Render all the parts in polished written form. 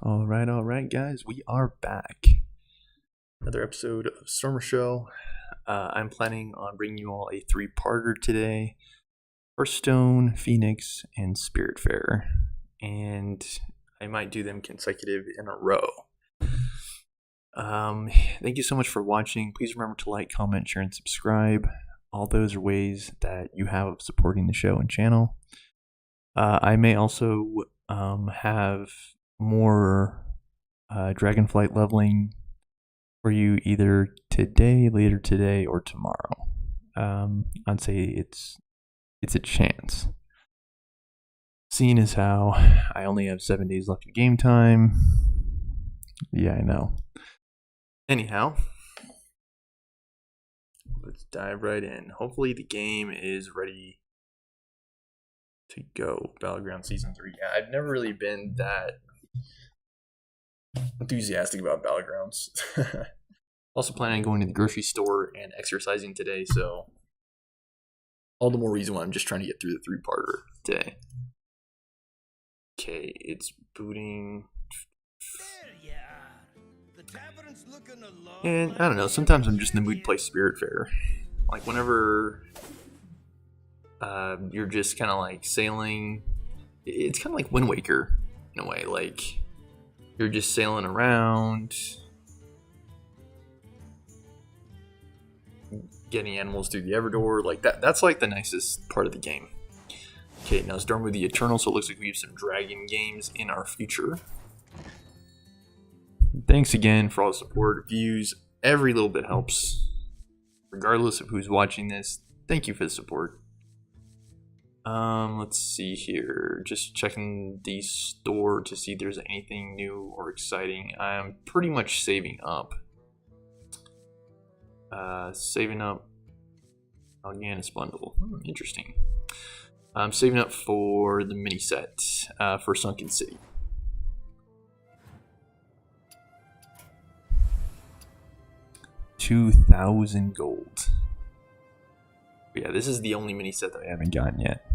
All right, guys, we are back. Another episode of Stormer Show. I'm planning on bringing you all a three-parter today: Hearthstone, Phoenix, and Spiritfarer. And I might do them consecutive in a row. Thank you so much for watching. Please remember to like, comment, share, and subscribe. All those are ways that you have of supporting the show and channel. I may also have more Dragonflight leveling for you either today, later today, or tomorrow. I'd say it's a chance. Seeing as how I only have 7 days left of game time. Yeah, I know. Anyhow, let's dive right in. Hopefully the game is ready to go. Battleground Season 3. Yeah, I've never really been that enthusiastic about Battlegrounds. Also planning on going to the grocery store and exercising today, so all the more reason why I'm just trying to get through the three-parter today. Okay, it's booting. And I don't know, sometimes I'm just in the mood to play Spiritfarer. Like whenever you're just kind of like sailing, it's kind of like Wind Waker in a way. Like you're just sailing around, getting animals through the Everdoor. Like that's like the nicest part of the game. Okay, now it's done with the Eternal, so it looks like we have some dragon games in our future. Thanks again for all the support, views. Every little bit helps. Regardless of who's watching this, thank you for the support. Let's see here. Just checking the store to see if there's anything new or exciting. I'm pretty much saving up. Saving up Alganis bundle. Interesting. I'm saving up for the mini set for Sunken City. $2,000 gold. But yeah, this is the only mini set that I haven't gotten yet.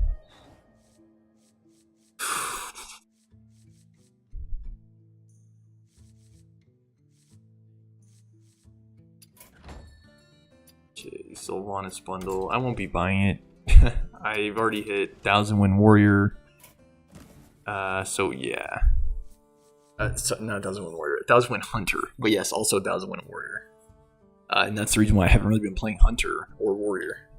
Okay, Sylvanas bundle. I won't be buying it. I've already hit 1000 Win Warrior. So yeah. Not 1000 Win Warrior, 1000 Win Hunter. But yes, also 1000 Win Warrior. And that's the reason why I haven't really been playing Hunter or Warrior.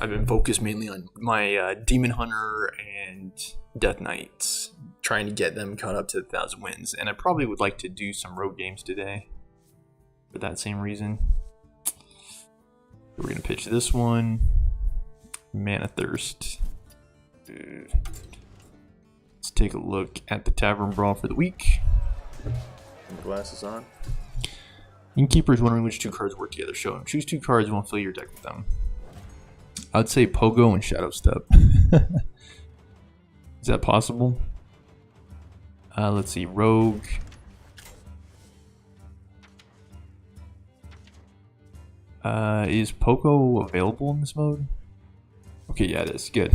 I've been focused mainly on my Demon Hunter and Death Knights, trying to get them caught up to 1000 wins. And I probably would like to do some road games today for that same reason. We're going to pitch this one. Mana Thirst. Let's take a look at the Tavern Brawl for the week. Glasses on. Innkeeper is wondering which two cards work together. Show him. Choose two cards and we'll fill your deck with them. I'd say Pogo and Shadow Step. Is that possible? Let's see. Rogue. Is Pogo available in this mode? Okay, yeah, it is. Good.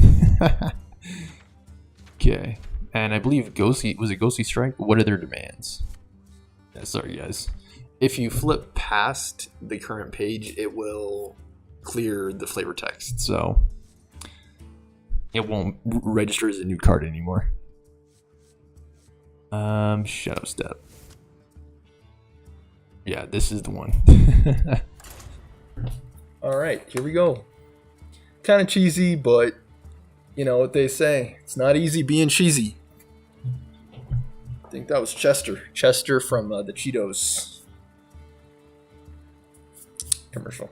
Okay. And I believe Ghostly... Was it Ghostly Strike? What are their demands? Yeah, sorry, guys. If you flip past the current page, it will clear the flavor text, so it won't register as a new card anymore. Shadow Step. Yeah, this is the one. Alright, here we go. Kind of cheesy, but you know what they say. It's not easy being cheesy. I think that was Chester. Chester from the Cheetos commercial.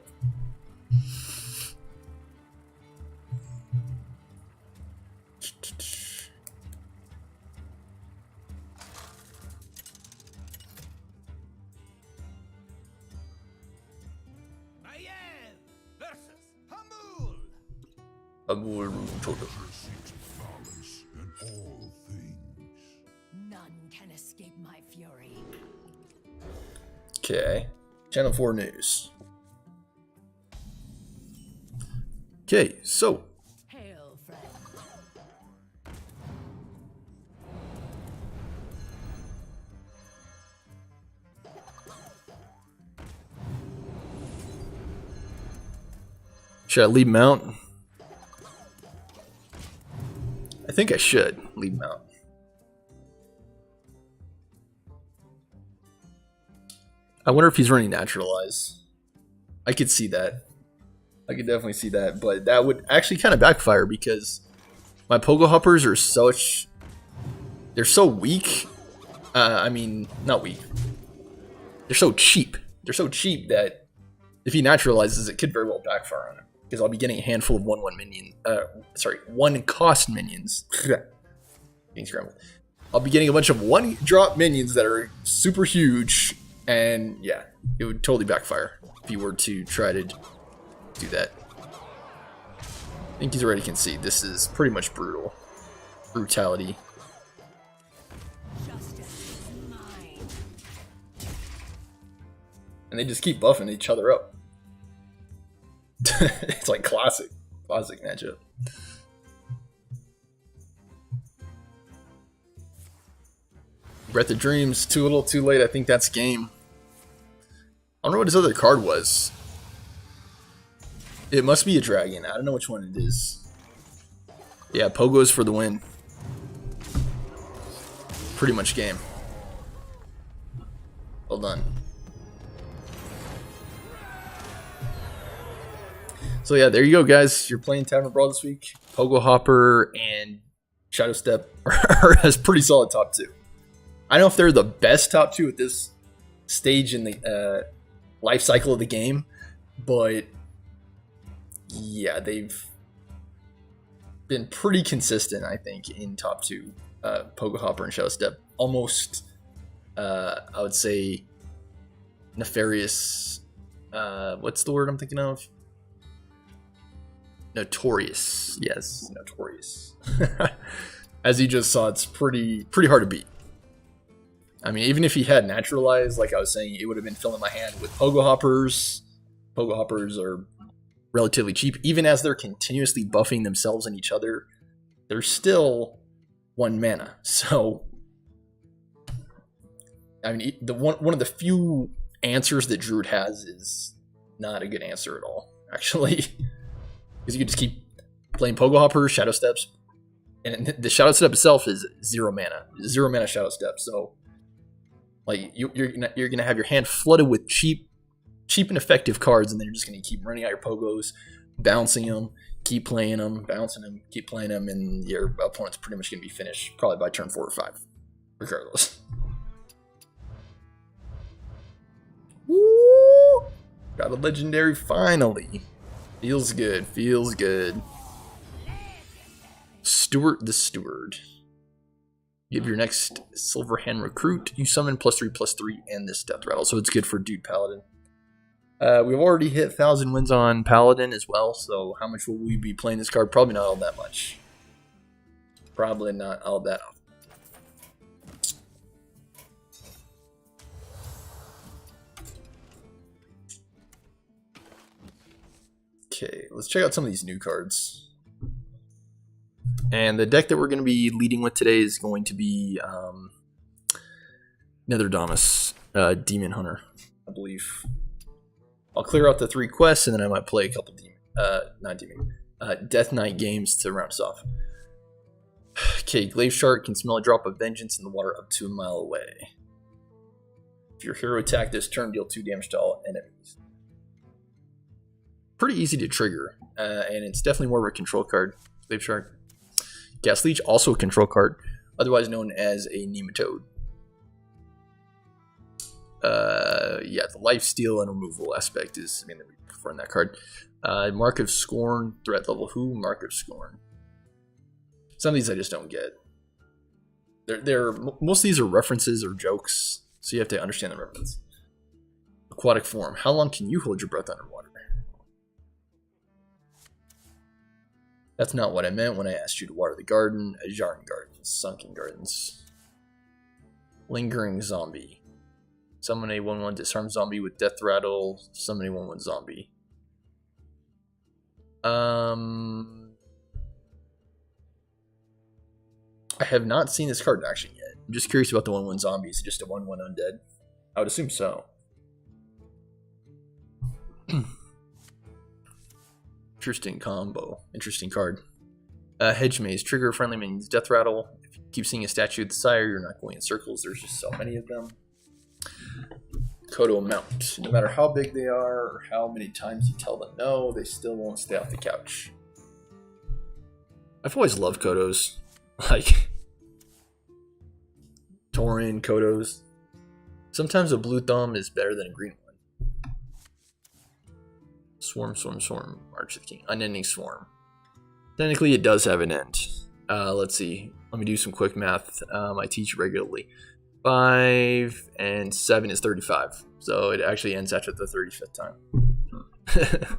None can escape my fury. Okay. Channel 4 News. Okay, so Hail, friend. Should I leave him out? I think I should leave him out. I wonder if he's running Naturalize. I could see that. I could definitely see that, but that would actually kind of backfire because my Pogo Hoppers are such... They're so weak. I mean, not weak. They're so cheap. They're so cheap that if he Naturalizes, it could very well backfire on him. Because I'll be getting a handful of 1/1 minion. Sorry, 1-cost minions. Getting scrambled. I'll be getting a bunch of 1-drop minions that are super huge, and yeah, it would totally backfire if you were to try to do that. I think he's already conceded. This is pretty much brutal. Brutality. And they just keep buffing each other up. It's like classic matchup. Breath of Dreams, too little, too late. I think that's game. I don't know what his other card was. It must be a dragon. I don't know which one it is. Yeah, Pogo's for the win. Pretty much game. Well done. So yeah, there you go, guys. You're playing Tavern Brawl this week. Pogo Hopper and Shadow Step are as pretty solid top 2. I don't know if they're the best top 2 at this stage in the life cycle of the game, but yeah, they've been pretty consistent, I think, in top 2. Pogo Hopper and Shadow Step. Almost, I would say, nefarious. What's the word I'm thinking of? Notorious. Yes, notorious. As you just saw, it's pretty hard to beat. I mean, even if he had Naturalized, like I was saying, it would have been filling my hand with Pogo Hoppers. Pogo Hoppers are relatively cheap. Even as they're continuously buffing themselves and each other, they're still 1 mana. So, I mean, one of the few answers that Druid has is not a good answer at all, actually. Because you can just keep playing Pogo Hoppers, Shadow Steps, and the Shadow Step itself is 0 mana. 0 mana Shadow Step, so like you're gonna have your hand flooded with cheap and effective cards, and then you're just gonna keep running out your Pogos, bouncing them, keep playing them, bouncing them, keep playing them, and your opponent's pretty much gonna be finished probably by turn 4 or 5, regardless. Woo! Got a legendary finally. Feels good, feels good. Stewart the Steward. Give your next Silverhand recruit. You summon +3/+3 and this Death Rattle, so it's good for Dude Paladin. We've already hit 1,000 wins on Paladin as well, so how much will we be playing this card? Probably not all that much. Probably not all that often. Okay, let's check out some of these new cards. And the deck that we're going to be leading with today is going to be Netherdamus, Demon Hunter, I believe. I'll clear out the 3 quests, and then I might play a couple Death Knight games to round us off. Okay, Glaive Shark can smell a drop of vengeance in the water up to a mile away. If your hero attack this turn, deal 2 damage to all enemies. Pretty easy to trigger, and it's definitely more of a control card. Glaive Shark. Gas Leech, also a control card, otherwise known as a Nematode. Yeah, the life steal and removal aspect is mainly we prefer in that card. Mark of Scorn, threat level who? Mark of Scorn. Some of these I just don't get. Most of these are references or jokes, so you have to understand the reference. Aquatic form. How long can you hold your breath underwater? That's not what I meant when I asked you to water the garden. Jarn Gardens, Sunken Gardens. Lingering Zombie. Summon a 1/1 disarm zombie with Death Rattle. Summon a 1/1 zombie. I have not seen this card in action yet. I'm just curious about the 1/1 zombie. Is it just a 1/1 undead? I would assume so. If Interesting combo. Interesting card. Hedge Maze. Trigger friendly minions. Death Rattle. If you keep seeing a statue of the sire, you're not going in circles. There's just so many of them. Kodo Mount. No matter how big they are or how many times you tell them no, they still won't stay off the couch. I've always loved Kodos. Like Tauren, Kodos. Sometimes a blue thumb is better than a green one. Swarm, Swarm, Swarm. March of the King. Unending Swarm. Technically, it does have an end. Let's see. Let me do some quick math. I teach regularly. 5 and 7 is 35. So it actually ends after the 35th time. So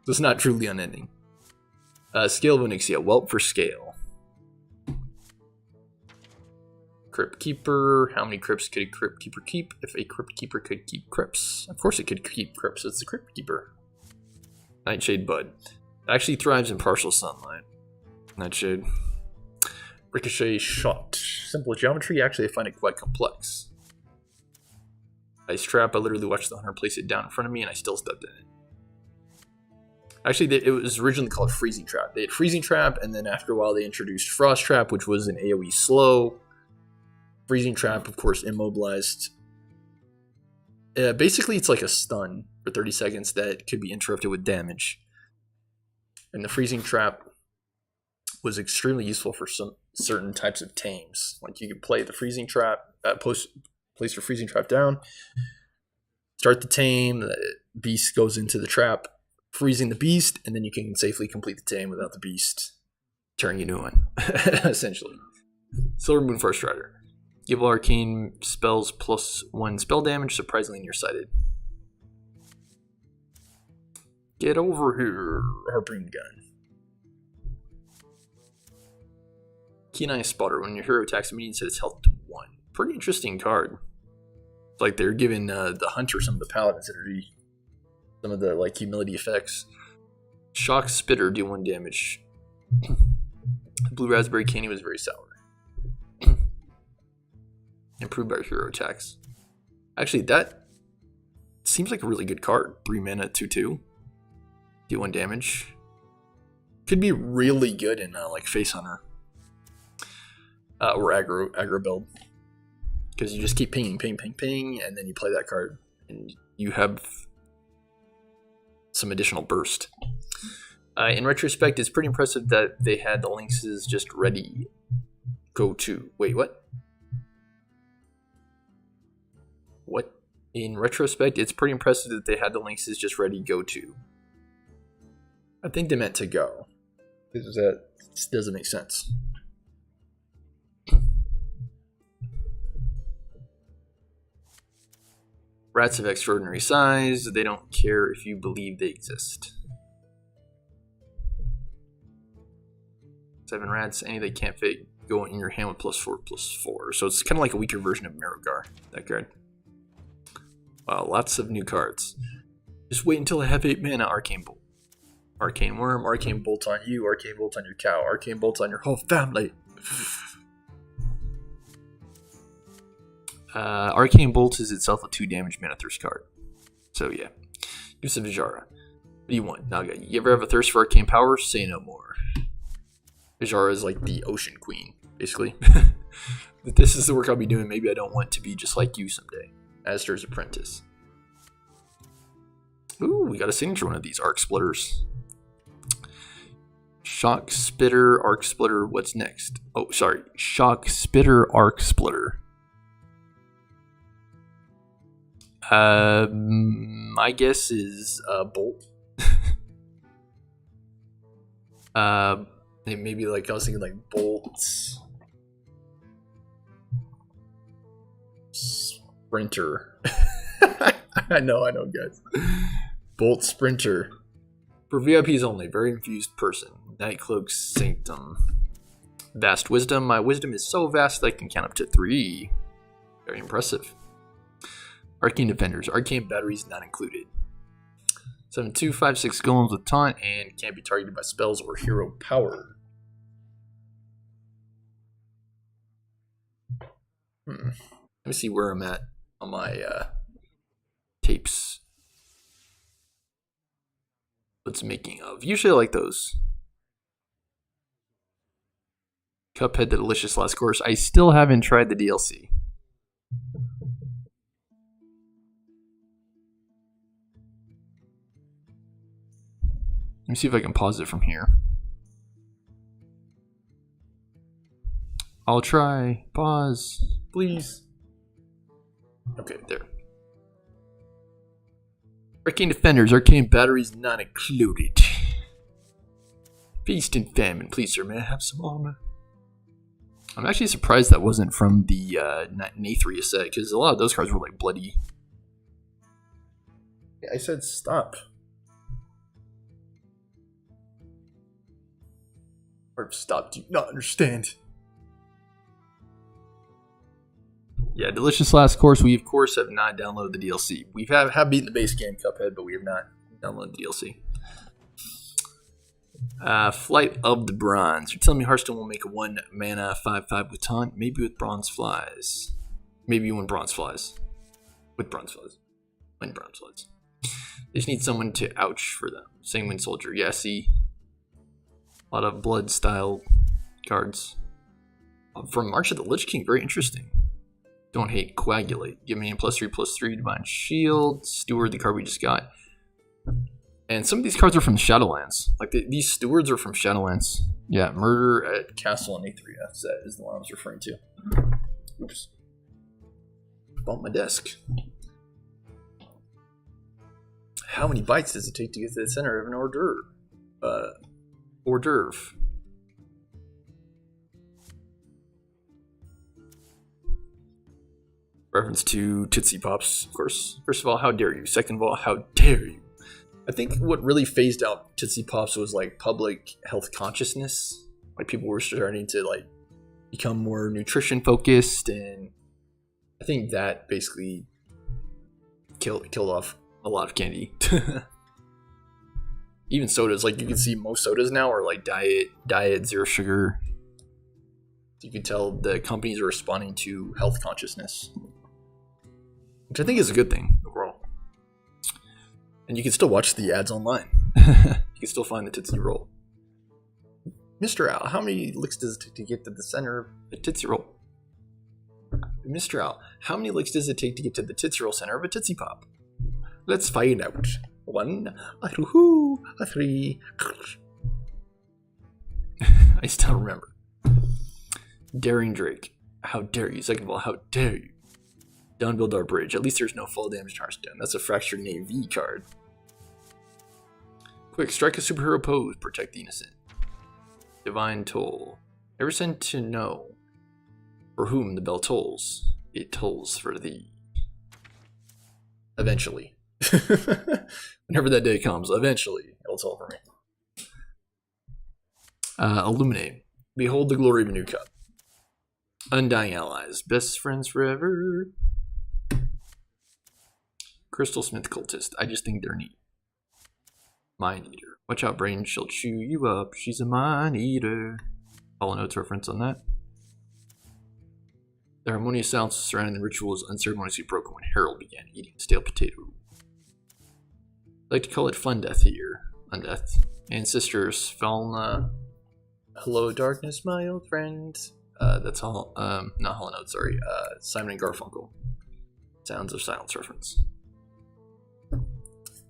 it's not truly unending. Scale of Onyxia. Whelp for scale. Crypt Keeper. How many crypts could a Crypt Keeper keep? If a Crypt Keeper could keep crypts. Of course it could keep crypts. It's the Crypt Keeper. Nightshade Bud. It actually thrives in partial sunlight. Nightshade. Ricochet Shot. Simple geometry. Actually, I find it quite complex. Ice Trap. I literally watched the hunter place it down in front of me and I still stepped in it. Actually, it was originally called Freezing Trap. They had Freezing Trap, and then after a while they introduced Frost Trap, which was an AoE slow. Freezing Trap, of course, immobilized. Basically, it's like a stun for 30 seconds that could be interrupted with damage. And the Freezing Trap was extremely useful for some certain types of tames. Like you could play the Freezing Trap, place your Freezing Trap down, start the tame, the beast goes into the trap, freezing the beast, and then you can safely complete the tame without the beast turning you into one, essentially. Silver Moon First Rider. Give all arcane spells +1 spell damage, surprisingly nearsighted. Get over here, Harpoon Gun. Keen Eye Spotter. When your hero attacks a minion, set its health to 1. Pretty interesting card. It's like they're giving the hunter some of the paladins energy. Some of the like humility effects. Shock Spitter, do 1 damage. Blue Raspberry Candy was very sour. Improved by hero attacks. Actually, that seems like a really good card. 3 mana, 2/2. Do 1 damage. Could be really good in like Face Hunter. Or aggro build. Because you just keep pinging, ping, ping, ping, and then you play that card. And you have some additional burst. In retrospect, it's pretty impressive that they had the Lynxes just ready. Go to. Wait, what? What? In retrospect, it's pretty impressive that they had the Lynxes just ready. Go to. I think they meant to go. Because that doesn't make sense. Rats of extraordinary size. They don't care if you believe they exist. 7 rats. Any that can't fit go in your hand with +4/+4. So it's kind of like a weaker version of Mirogar. That card. Wow, lots of new cards. Just wait until I have 8 mana. Arcane Bolt. Arcane Worm. Arcane Bolt on you. Arcane Bolt on your cow. Arcane Bolt on your whole family. Arcane Bolt is itself a 2 damage mana thirst card. So yeah. Use of Vijara. What do you want, Naga? You ever have a thirst for arcane powers? Say no more. Vijara is like the ocean queen, basically. If this is the work I'll be doing, maybe I don't want to be just like you someday. Astor's Apprentice. Ooh, we got a signature one of these Arc Splitters. Shock Spitter, Arc Splitter, what's next? Oh, sorry. Shock Spitter, Arc Splitter. My guess is Bolt. Maybe like I was thinking like Bolts. Sprinter. I know, guys. Bolt Sprinter. For VIPs only, very infused person. Nightcloak Sanctum. Vast Wisdom. My wisdom is so vast that I can count up to 3. Very impressive. Arcane Defenders. Arcane Batteries not included. 7/2, 5/6 golems with taunt and can't be targeted by spells or hero power. Let me see where I'm at on my tapes. what's making of. Usually I like those. Cuphead, the delicious last course. I still haven't tried the DLC. Let me see if I can pause it from here. I'll try. Pause, please. Okay, there. Arcane Defenders, arcane batteries not included. Feast and famine. Please, sir, may I have some armor? I'm actually surprised that wasn't from the Nathria set, because a lot of those cards were like bloody. I said stop. Or stop, do you not understand? Yeah, Delicious Last Course. We, of course, have not downloaded the DLC. We have beaten the base game, Cuphead, but we have not downloaded the DLC. Flight of the Bronze. You're telling me Hearthstone will make a 1 mana 5/5 with taunt? Maybe with Bronze Flies. Maybe when Bronze Flies. With Bronze Flies. When Bronze Flies. They just need someone to ouch for them. Sanguine Soldier. Yeah, see. A lot of blood style cards. From March of the Lich King, very interesting. Don't hate Coagulate. Give me a +3/+3 Divine Shield. Steward, the card we just got. And some of these cards are from Shadowlands. Like these stewards are from Shadowlands. Yeah, Murder at Castle and Nathria. That is the one I was referring to. Oops. Bumped my desk. How many bites does it take to get to the center of an hors d'oeuvre? Hors d'oeuvre. Reference to Tootsie Pops, of course. First of all, how dare you? Second of all, how dare you? I think what really phased out Tootsie Pops was like public health consciousness. Like people were starting to like become more nutrition focused, and I think that basically killed off a lot of candy. Even sodas, like you can see most sodas now are like diet, zero sugar. You can tell the companies are responding to health consciousness, which I think is a good thing overall. And you can still watch the ads online. You can still find the Tootsie Roll. Mr. Owl, how many licks does it take to get to the center of a Tootsie Roll? Mr. Owl, how many licks does it take to get to the Tootsie Roll center of a Tootsie Pop? Let's find out. 1, a 2, a 3. I still remember. Daring Drake, how dare you? Second of all, how dare you? Downbuild our bridge. At least there's no fall damage to Hearthstone. That's a Fractured Navy card. Quick, strike a superhero pose. Protect the innocent. Divine Toll. Ever sent to know for whom the bell tolls? It tolls for thee. Eventually. Whenever that day comes, eventually it'll toll for me. Illuminate. Behold the glory of a new cup. Undying Allies. Best friends forever. Crystal Smith Cultist. I just think they're neat. Mind Eater. Watch out, brain. She'll chew you up. She's a mind eater. Hollow Notes reference on that. The harmonious sounds surrounding the ritual was unceremoniously broken when Harold began eating stale potato. I like to call it Fun Death here. Undeath. And Sisters. Falna. Hello, darkness, my old friend. That's all. Not Hollow Notes, sorry. Simon and Garfunkel. Sounds of Silence reference.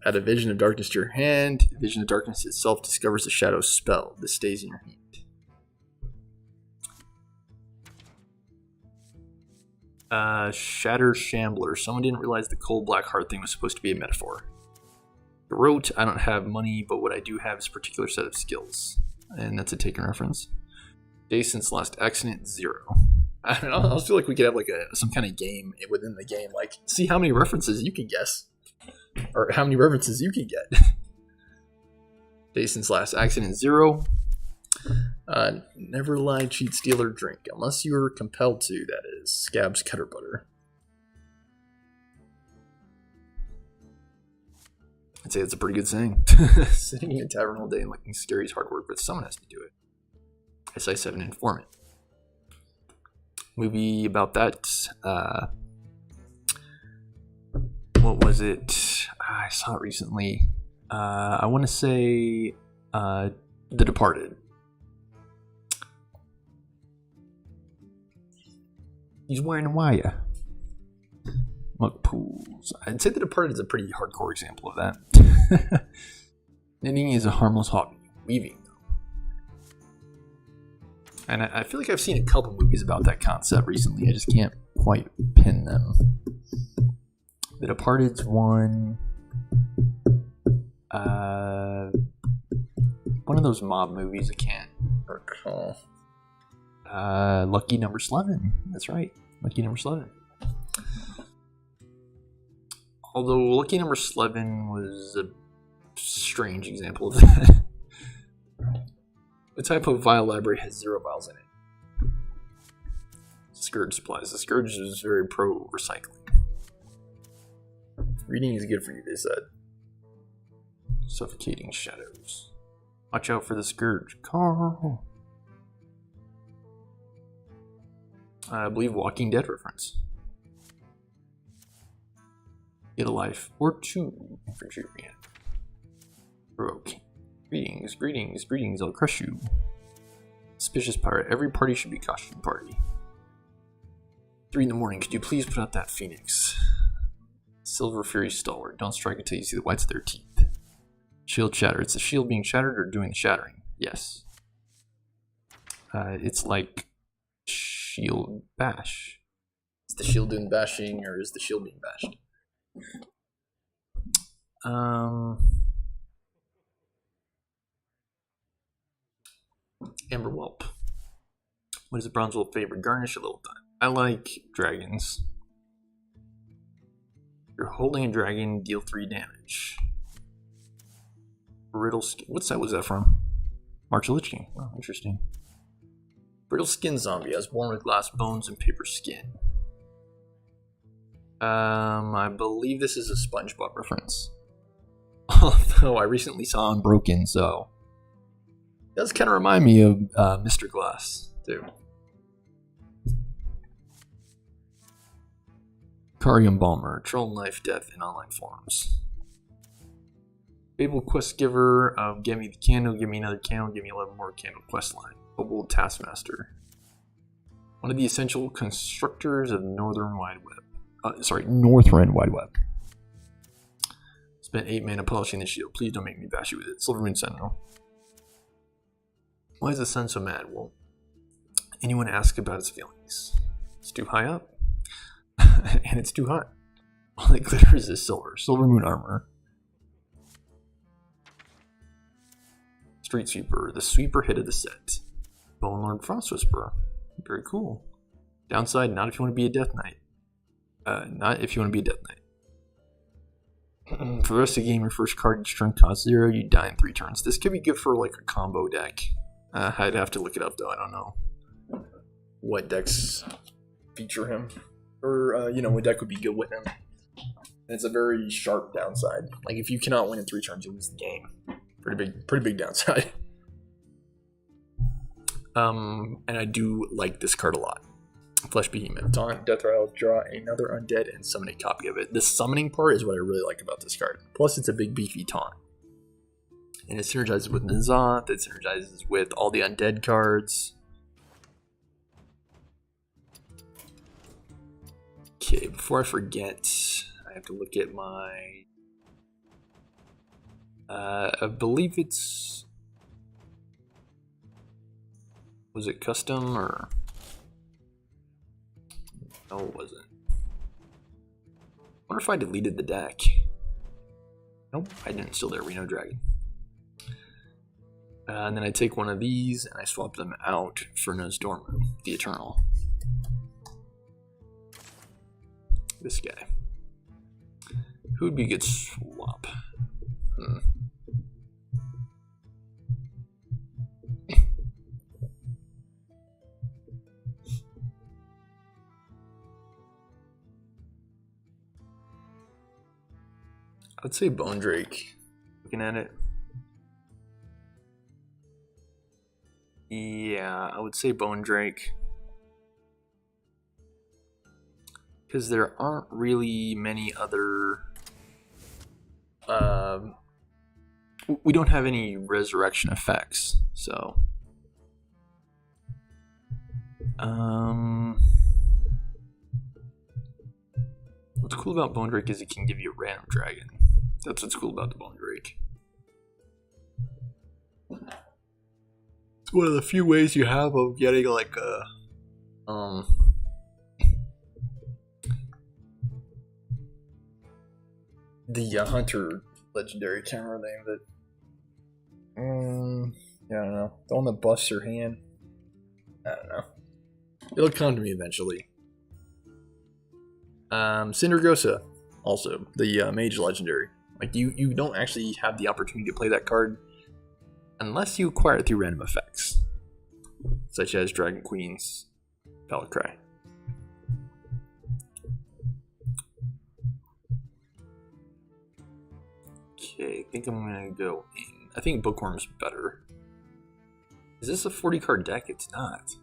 Add a Vision of Darkness to your hand. Vision of Darkness itself discovers a shadow spell. This stays in your hand. Shatter Shambler. Someone didn't realize the cold black heart thing was supposed to be a metaphor. Wrote, I don't have money, but what I do have is a particular set of skills. And that's a taken reference. Days since last accident, 0. I don't know, I almost feel like we could have like some kind of game within the game. Like, see how many references you can guess. Or how many references you can get. Days since last accident, 0. Never lie, cheat, steal, or drink. Unless you are compelled to, that is. Scab's Cutter Butter. I'd say that's a pretty good saying. Sitting in a tavern all day and looking scary is hard work, but someone has to do it. SI7 Informant. Movie about that. What was it? I saw it recently. I want to say The Departed. He's wearing a wire. Mug pools. I'd say The Departed is a pretty hardcore example of that. Knitting is a harmless hobby. Weaving, though. And I feel like I've seen a couple movies about that concept recently. I just can't quite pin them. The Departed's one. One of those mob movies I can't recall. Lucky Number 11. That's right. Lucky Number 11. Although Lucky Number 11 was a strange example of that. The type of vial library has 0 vials in it. Scourge supplies. The Scourge is very pro recycling. Reading is good for you, they said. Suffocating shadows. Watch out for the Scourge. Carl. I believe Walking Dead reference. Get a life or 2 infantry man. Broke. Greetings, greetings, greetings, I'll crush you. Suspicious pirate. Every party should be a costume party. 3 in the morning, could you please put out that phoenix? Silver Fury Stalwart. Don't strike until you see the whites of their teeth. Shield shatter. It's the shield being shattered or doing the shattering? Yes. It's like shield bash. Is the shield doing bashing or is the shield being bashed? Amber Whelp. What is a bronze wolf favorite? Garnish a little time. I like dragons. You're holding a dragon, deal 3 damage. Brittle skin. What set was that from? March of Lich King. Oh, interesting. Brittle skin zombie. I was born with glass bones and paper skin. I believe this is a SpongeBob reference. Although I recently saw Unbroken, so it does kind of remind me of Mr. Glass, too. Carium Balmer, Troll Knife, Death in online forums. Fable Quest Giver, give me the candle, give me another candle, give me 11 more candle questline. Mobile Taskmaster. One of the essential constructors of Northern Wide Web. Northrend Wide Web. Spent 8 mana polishing the shield. Please don't make me bash you with it. Silvermoon Sentinel. Why is the sun so mad? Well, anyone ask about its feelings? It's too high up. And it's too hot. All that glitters is silver. Silvermoon Armor. Street Sweeper. The sweeper hit of the set. Bone Lord Frost Whisperer. Very cool. Downside, not if you want to be a Death Knight. Not if you want to be a Death Knight. For the rest of the game, your first card each turn costs 0. You die in 3 turns. This could be good for like a combo deck. I'd have to look it up though. I don't know what decks feature him, or what deck would be good with him. And it's a very sharp downside. Like if you cannot win in 3 turns, you lose the game. Pretty big downside. And I do like this card a lot. Flesh Behemoth. Taunt, Death Rattle, draw another undead, and summon a copy of it. The summoning part is what I really like about this card. Plus, it's a big beefy taunt. And it synergizes with N'Zoth, it synergizes with all the undead cards. Okay, before I forget, I have to look at my... I believe it's... Was it custom or... No, it wasn't. I wonder if I deleted the deck. Nope, I didn't. Still there. Reno Dragon. And then I take one of these and I swap them out for Nosdormu, the Eternal. This guy. Who would be a good swap? I'd say Bone Drake. Looking at it. Yeah, I would say Bone Drake. Because there aren't really many other we don't have any resurrection effects, so what's cool about Bone Drake is it can give you a random dragon. That's what's cool about the Bone Drake. It's one of the few ways you have of getting like a the hunter legendary. Can't remember the name of it. Yeah, I don't know. The one that busts your hand. I don't know. It'll come to me eventually. Cindergosa, also the mage legendary. Like you don't actually have the opportunity to play that card unless you acquire it through random effects, such as Dragon Queen's Battle Cry. Okay, I think I'm gonna go in. I think Bookworm's better. Is this a 40 card deck? It's not.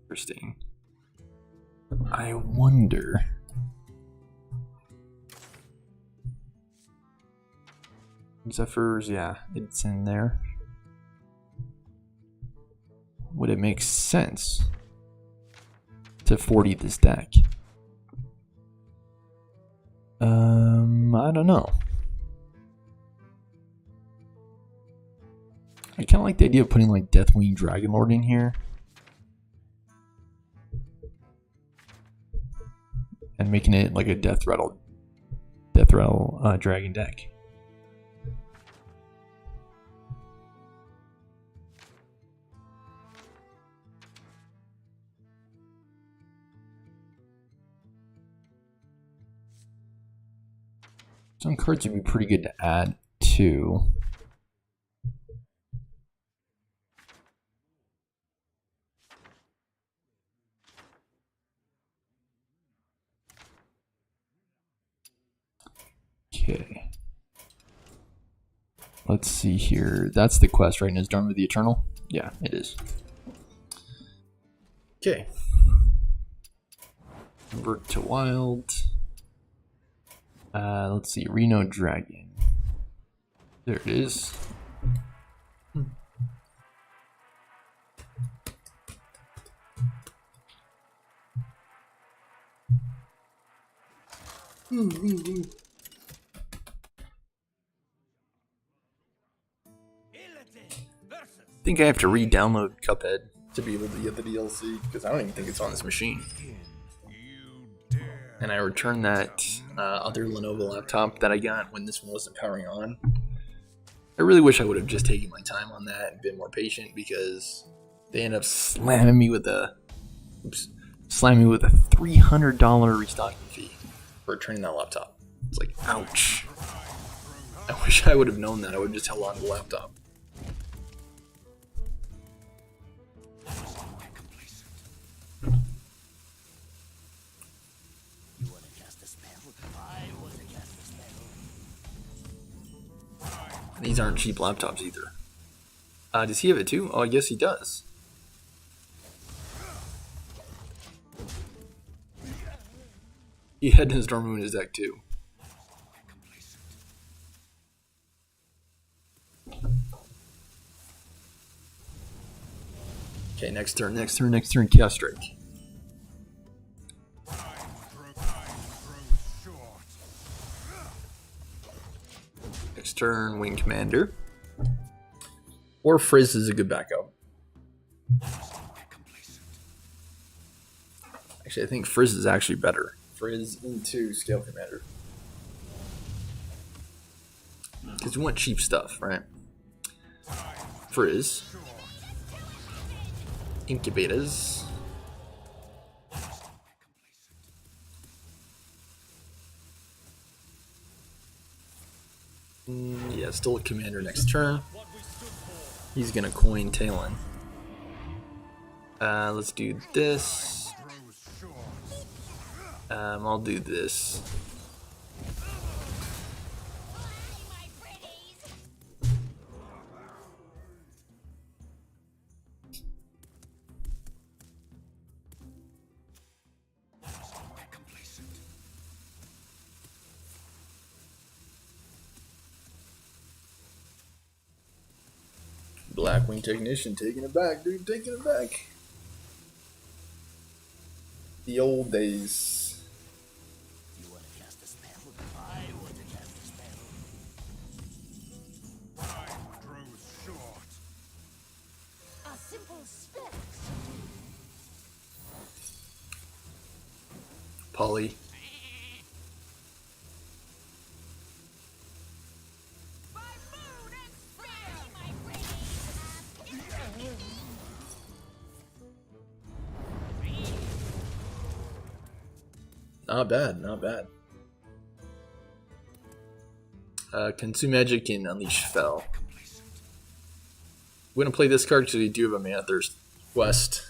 Interesting. I wonder. Zephyrs, yeah, it's in there. Would it make sense to 40 this deck? I don't know. I kind of like the idea of putting like Deathwing Dragonlord in here. And making it like a Death Rattle dragon deck. Some cards would be pretty good to add too. Okay. Let's see here. That's the quest, right? Nazdarma the Eternal? Yeah, it is. Okay. Convert to wild. Let's see. Reno Dragon. There it is. I think I have to re-download Cuphead to be able to get the DLC because I don't even think it's on this machine. And I returned that other Lenovo laptop that I got when this one wasn't powering on. I really wish I would have just taken my time on that and been more patient because they ended up slamming me with a $300 restocking fee for returning that laptop. It's like, ouch. I wish I would have known that. I would have just held on to the laptop. These aren't cheap laptops either. Does he have it too? Oh, I guess he does. He had his Dormu in his deck too. Okay, next turn, Chaos Strike. Next turn, Wing Commander. Or Frizz is a good backup. Actually, I think Frizz is actually better. Frizz into Scale Commander. Because you want cheap stuff, right? Frizz. Incubators. Yeah, still a commander next turn. He's gonna coin Talon. Let's do this. I'll do this. Blackwing Technician taking it back, dude, taking it back. The old days. You want to cast a spell? I want to cast a spell. Time grows short. A simple spell. Polly. Not bad, not bad. Consume Magic and Unleash Fel. We're gonna play this card because we do have a Mana Thirst quest.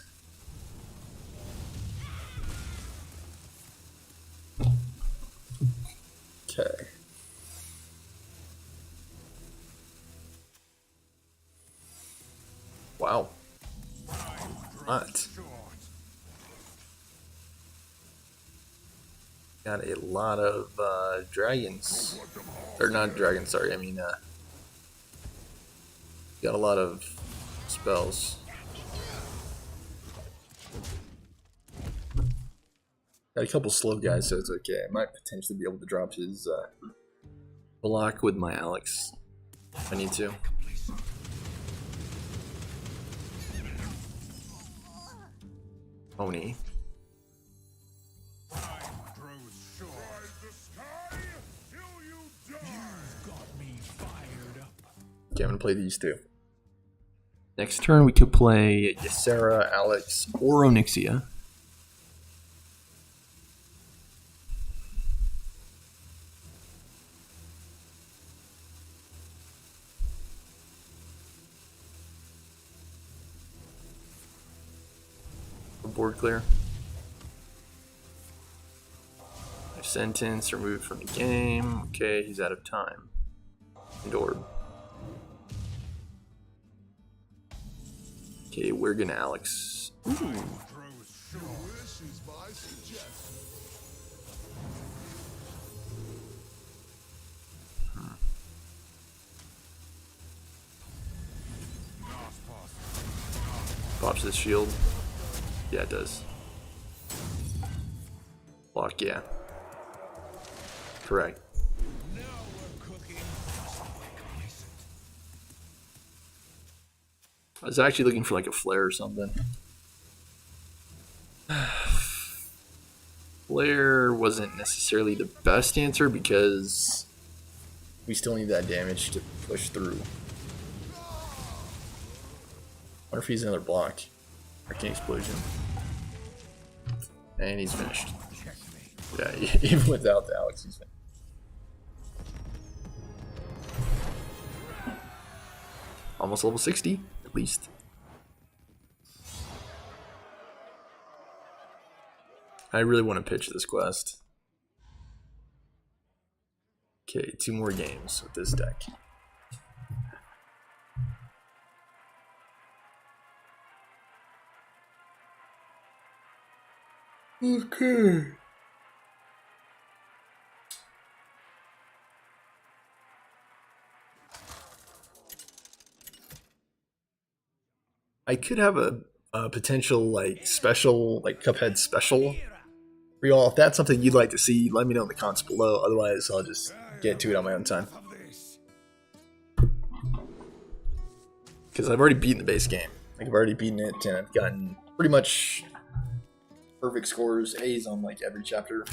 Okay. Wow. What? Got a lot of dragons. Or not dragons, sorry, I mean, got a lot of spells. Got a couple slow guys, so it's okay. I might potentially be able to drop his block with my Alex if I need to. Oni. Okay, I'm gonna play these two. Next turn, we could play Ysera, Alex, or Onyxia. Board clear. Sentence removed from the game. Okay, he's out of time. And orb. Okay, we're gonna Alex. Ooh. Pops this shield. Yeah, it does. Block, yeah. Correct. I was actually looking for like a flare or something. Flare wasn't necessarily the best answer because we still need that damage to push through. What if he's another block? Arcane Explosion. And he's finished. Yeah, even without the Alex, he's finished. Almost level 60, at least. I really want to pitch this quest. Okay, 2 more games with this deck. Okay. I could have a potential like special, like Cuphead special for y'all. If that's something you'd like to see, let me know in the comments below. Otherwise, I'll just get to it on my own time. Because I've already beaten the base game. Like, I've already beaten it, and I've gotten pretty much perfect scores, A's on like every chapter.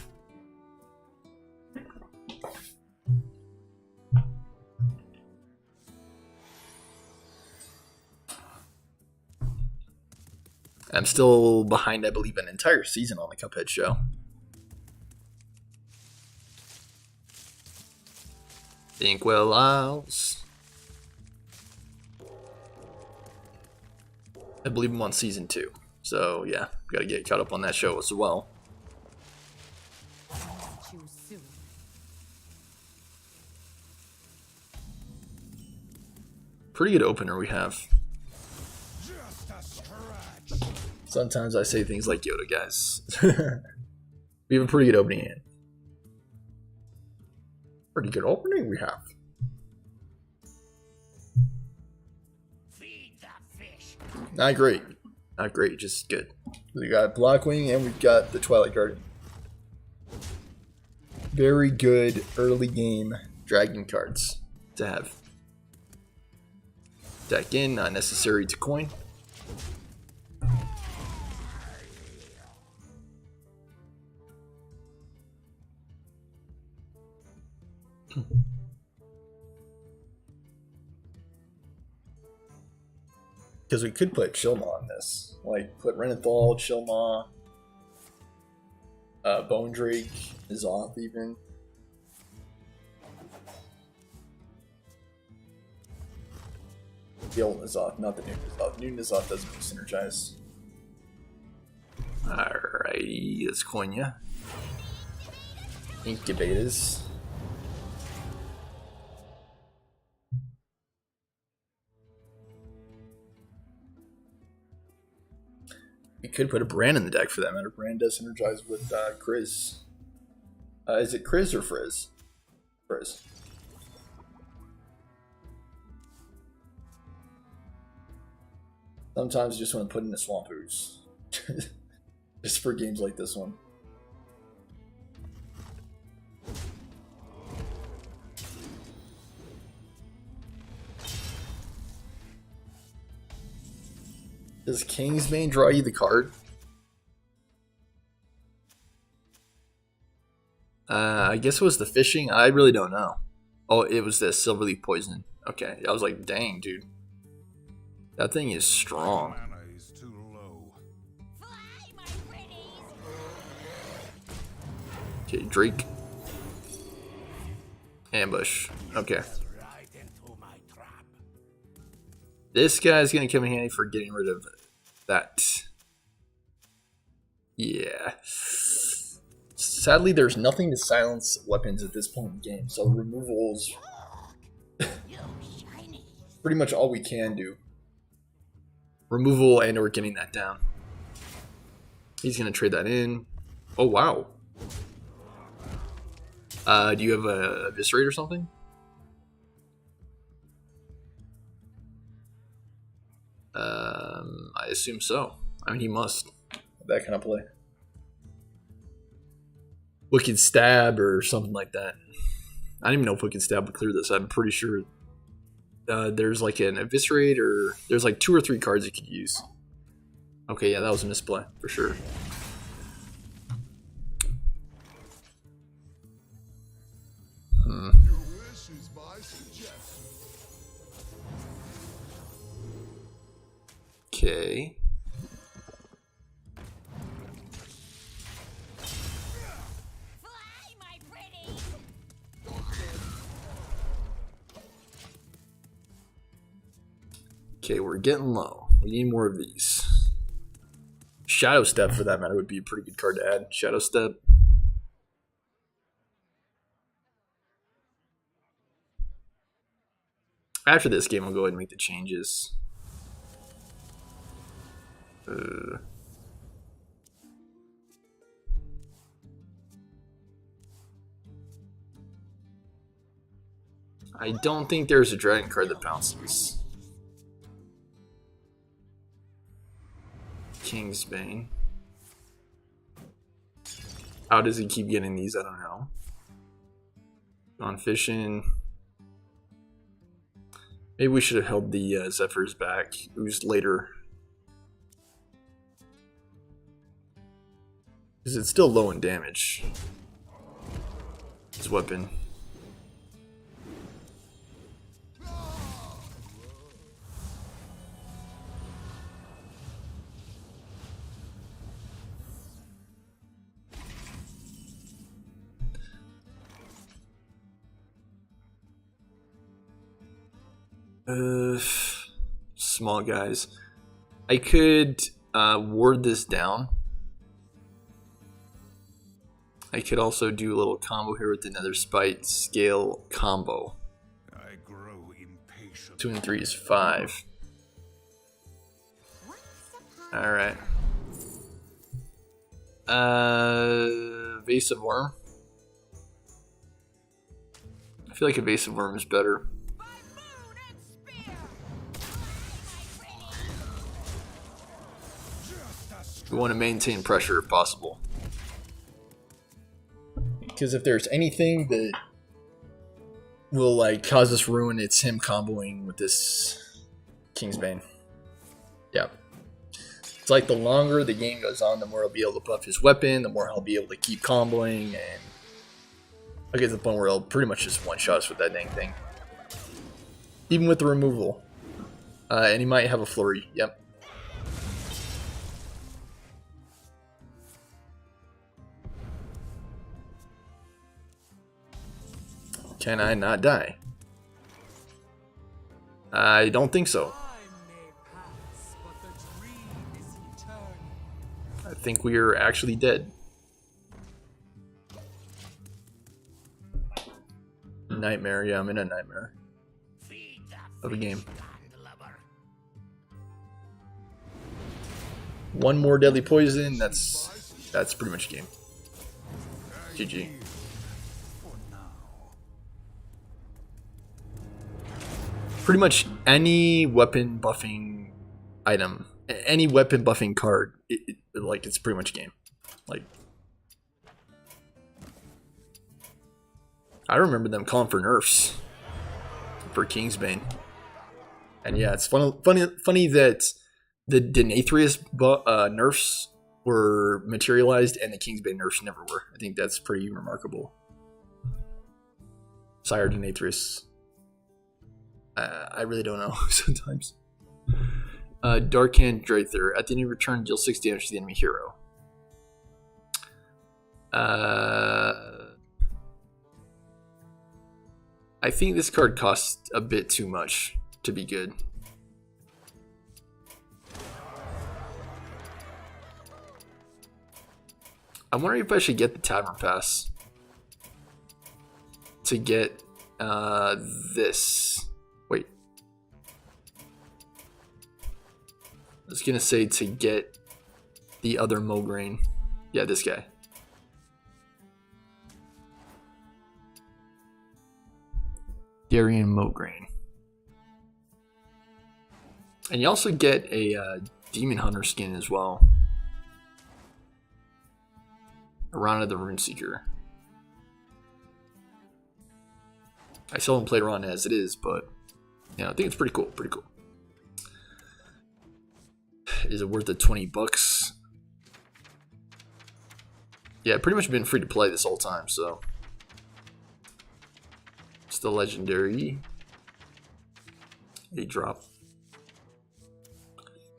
I'm still behind, I believe, an entire season on the Cuphead show. Inkwell Isles. I believe I'm on season 2. So yeah, gotta get caught up on that show as well. Pretty good opener we have. Sometimes I say things like Yoda, guys. We have a pretty good opening hand. Pretty good opening we have. Feed Not great. Not great, just good. We got Blockwing and we've got the Twilight Guardian. Very good early game dragon cards to have. Deck in, not necessary to coin. Because we could put Chilmaw on this. Like, put Renathal, Chilmaw, Bone Drake, Zoth even. The old N'Zoth, not the new N'Zoth. New N'Zoth doesn't synergize. Alrighty, let's coin ya. Incubators. We could put a Brand in the deck for that matter. Brand does synergize with Kriz. Is it Kriz or Frizz? Frizz. Sometimes you just want to put in a Swamp Ooze. Just for games like this one. Does Kingsbane draw you the card? I guess it was the fishing. I really don't know. Oh, it was the Silverleaf Poison. Okay, I was like, dang, dude. That thing is strong. Mana is too low. Okay, Drake. Ambush. Okay. Right into my trap. This guy's gonna come in handy for getting rid of that. Yeah. Sadly, there's nothing to silence weapons at this point in the game, so removal's pretty much all we can do. Removal and or getting that down. He's gonna trade that in. Oh wow. Do you have a Eviscerate or something? I assume so. I mean, he must. That kind of play. Wicked Stab or something like that. I don't even know if Wicked Stab would clear this. I'm pretty sure there's like an Eviscerate or there's like 2 or 3 cards you could use. Okay, yeah, that was a misplay for sure. Your wish is my suggestion. Okay. Fly, my pretties! Okay, we're getting low. We need more of these. Shadow Step, for that matter, would be a pretty good card to add. Shadow Step. After this game, I'll go ahead and make the changes. I don't think there's a dragon card that bounces. Kingsbane. How does he keep getting these? I don't know. Gone fishing. Maybe we should have held the Zephyrs back. Who's later? Because it's still low in damage. His weapon. Small guys. I could ward this down. I could also do a little combo here with another Spite Scale combo. I grow impatient. 2 and 3 is 5. Alright. Evasive Worm. I feel like Evasive Worm is better. We want to maintain pressure if possible. Because if there's anything that will like cause us ruin, it's him comboing with this Kingsbane. Yeah. It's like the longer the game goes on, the more he'll be able to buff his weapon, the more he'll be able to keep comboing, and I'll get to the point where he'll pretty much just one-shot us with that dang thing. Even with the removal. And he might have a flurry, yep. Can I not die? I don't think so. I think we are actually dead. Nightmare, yeah, I'm in a nightmare of a game. One more deadly poison, that's pretty much game. GG. Pretty much any weapon buffing item, any weapon buffing card, like it's pretty much game. Like, I remember them calling for nerfs for Kingsbane, and yeah, it's funny that the Denathrius nerfs were materialized and the Kingsbane nerfs never were. I think that's pretty remarkable. Sire Denathrius. I really don't know sometimes. Darkhand Drather. At the end of your turn, deal 6 damage to the enemy hero. I think this card costs a bit too much to be good. I'm wondering if I should get the Tavern Pass to get this. Wait. I was gonna say to get the other Mograine. Yeah, this guy. Darien Mograine. And you also get a Demon Hunter skin as well. Arana the Runeseeker. I still haven't played Arana as it is, but yeah, I think it's pretty cool. Pretty cool. Is it worth the $20? Yeah, pretty much been free to play this whole time, so. Still legendary. A drop.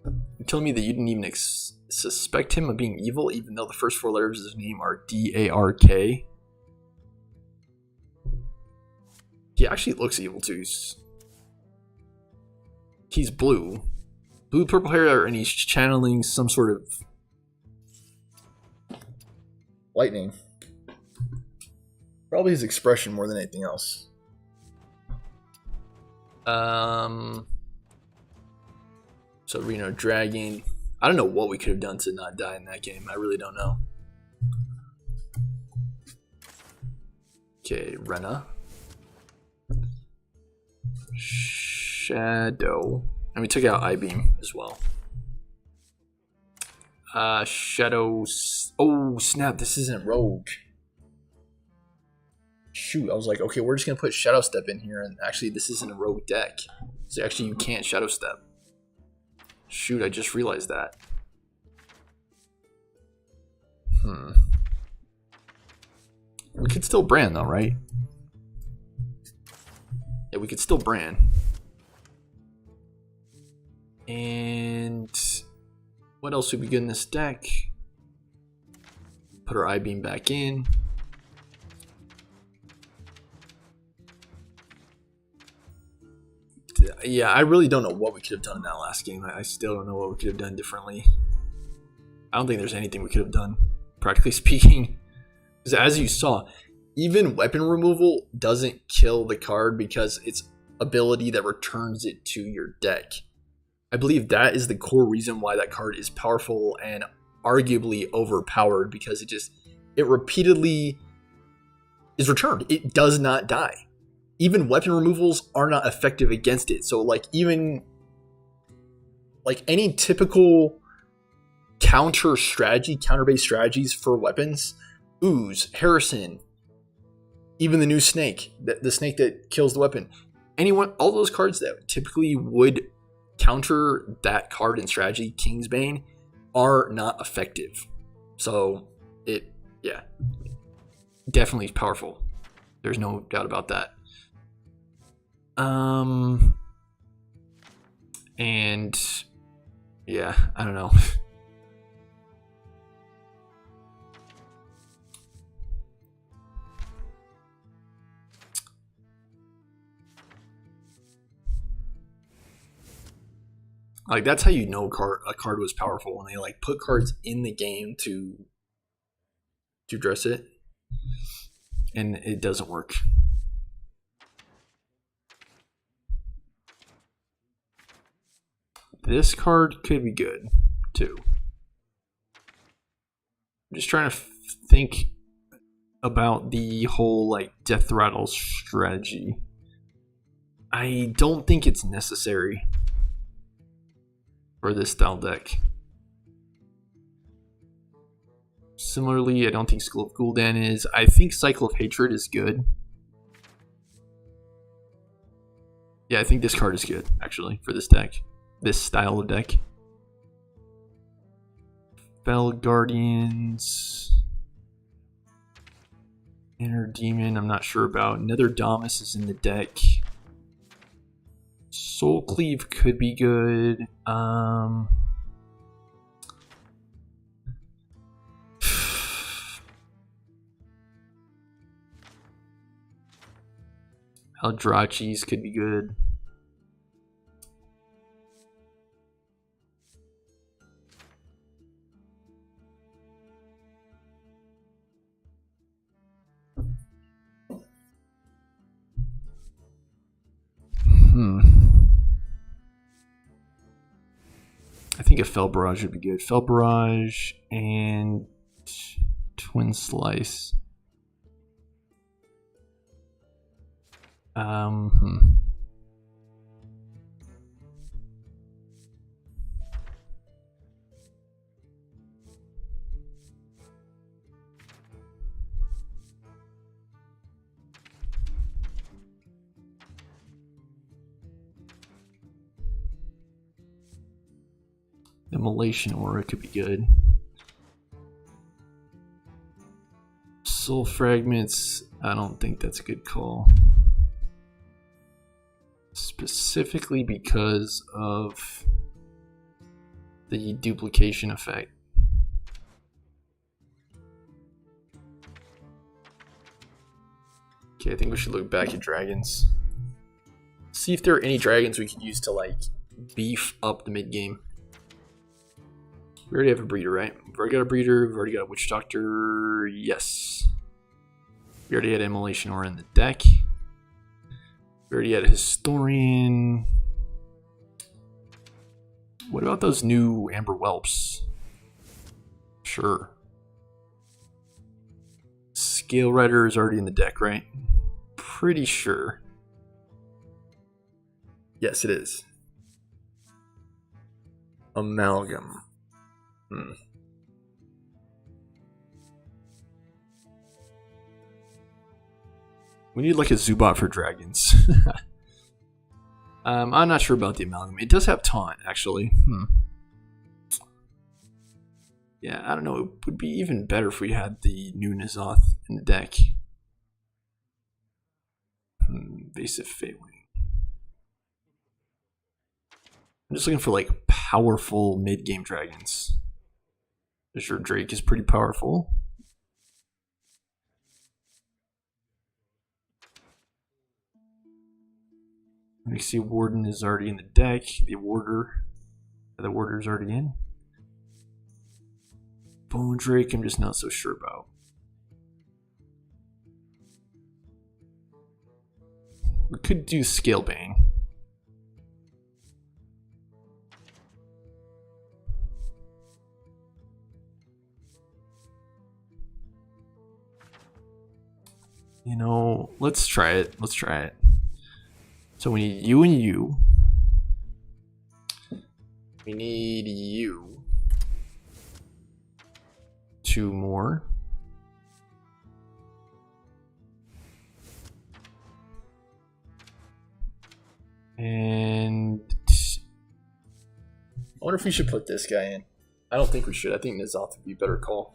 You're telling me that you didn't even suspect him of being evil, even though the first 4 letters of his name are D-A-R-K? He actually looks evil too. He's blue. Blue, purple hair, and he's channeling some sort of lightning. Probably his expression more than anything else. So Reno Dragon. I don't know what we could have done to not die in that game. I really don't know. Okay, Rena. Shadow. And we took out I-Beam as well. Shadow. Oh, snap. This isn't Rogue. Shoot, I was like, okay, we're just going to put Shadow Step in here. And actually, this isn't a Rogue deck. So actually, you can't Shadow Step. Shoot, I just realized that. We could still brand, though, right? Yeah, we could still brand. And what else would be good in this deck? Put our I-Beam back in. Yeah, I really don't know what we could have done in that last game. I still don't know what we could have done differently. I don't think there's anything we could have done, practically speaking. Because as you saw, even weapon removal doesn't kill the card because it's ability that returns it to your deck. I believe that is the core reason why that card is powerful and arguably overpowered, because it repeatedly is returned. It does not die. Even weapon removals are not effective against it. So like even like any typical counter strategy, counter-based strategies for weapons. Ooze, Harrison, even the new snake, the snake that kills the weapon. Anyone, all those cards that typically would counter that card in strategy, Kingsbane, are not effective. So yeah, definitely powerful. There's no doubt about that. And yeah, I don't know. Like, that's how you know a card was powerful, when they like put cards in the game to address it, and it doesn't work. This card could be good too. I'm just trying to think about the whole like Death Rattle strategy. I don't think it's necessary for this style deck. Similarly, I don't think School of Gul'dan is. I think Cycle of Hatred is good. Yeah, I think this card is good, actually, for this deck. This style of deck. Fel Guardians. Inner Demon, I'm not sure about. Nether Damus is in the deck. Soul Cleave could be good. Eldrachi's could be good. I think a Fel Barrage would be good. Fel Barrage and Twin Slice. Immolation Aura could be good. Soul Fragments, I don't think that's a good call. Specifically because of the duplication effect. Okay, I think we should look back at dragons. See if there are any dragons we could use to like beef up the mid game. We already have a breeder, right? We've already got a breeder. We've already got a witch doctor. Yes. We already had Immolation Aura in the deck. We already had a historian. What about those new Amber Whelps? Sure. Scale Rider is already in the deck, right? Pretty sure. Yes, it is. Amalgam. We need like a Zubat for dragons. I'm not sure about the Amalgam. It does have taunt, actually. Yeah, I don't know. It would be even better if we had the new N'Zoth in the deck. Invasive Fatewing. I'm just looking for like powerful mid-game dragons. Sure, Drake is pretty powerful. We see Warden is already in the deck. The Warder's already in. Bone Drake, I'm just not so sure about. We could do Scalebane. You know, let's try it. Let's try it. So we need you and you. We need you. 2 more. And I wonder if we should put this guy in. I don't think we should. I think Nizoth would be a better call.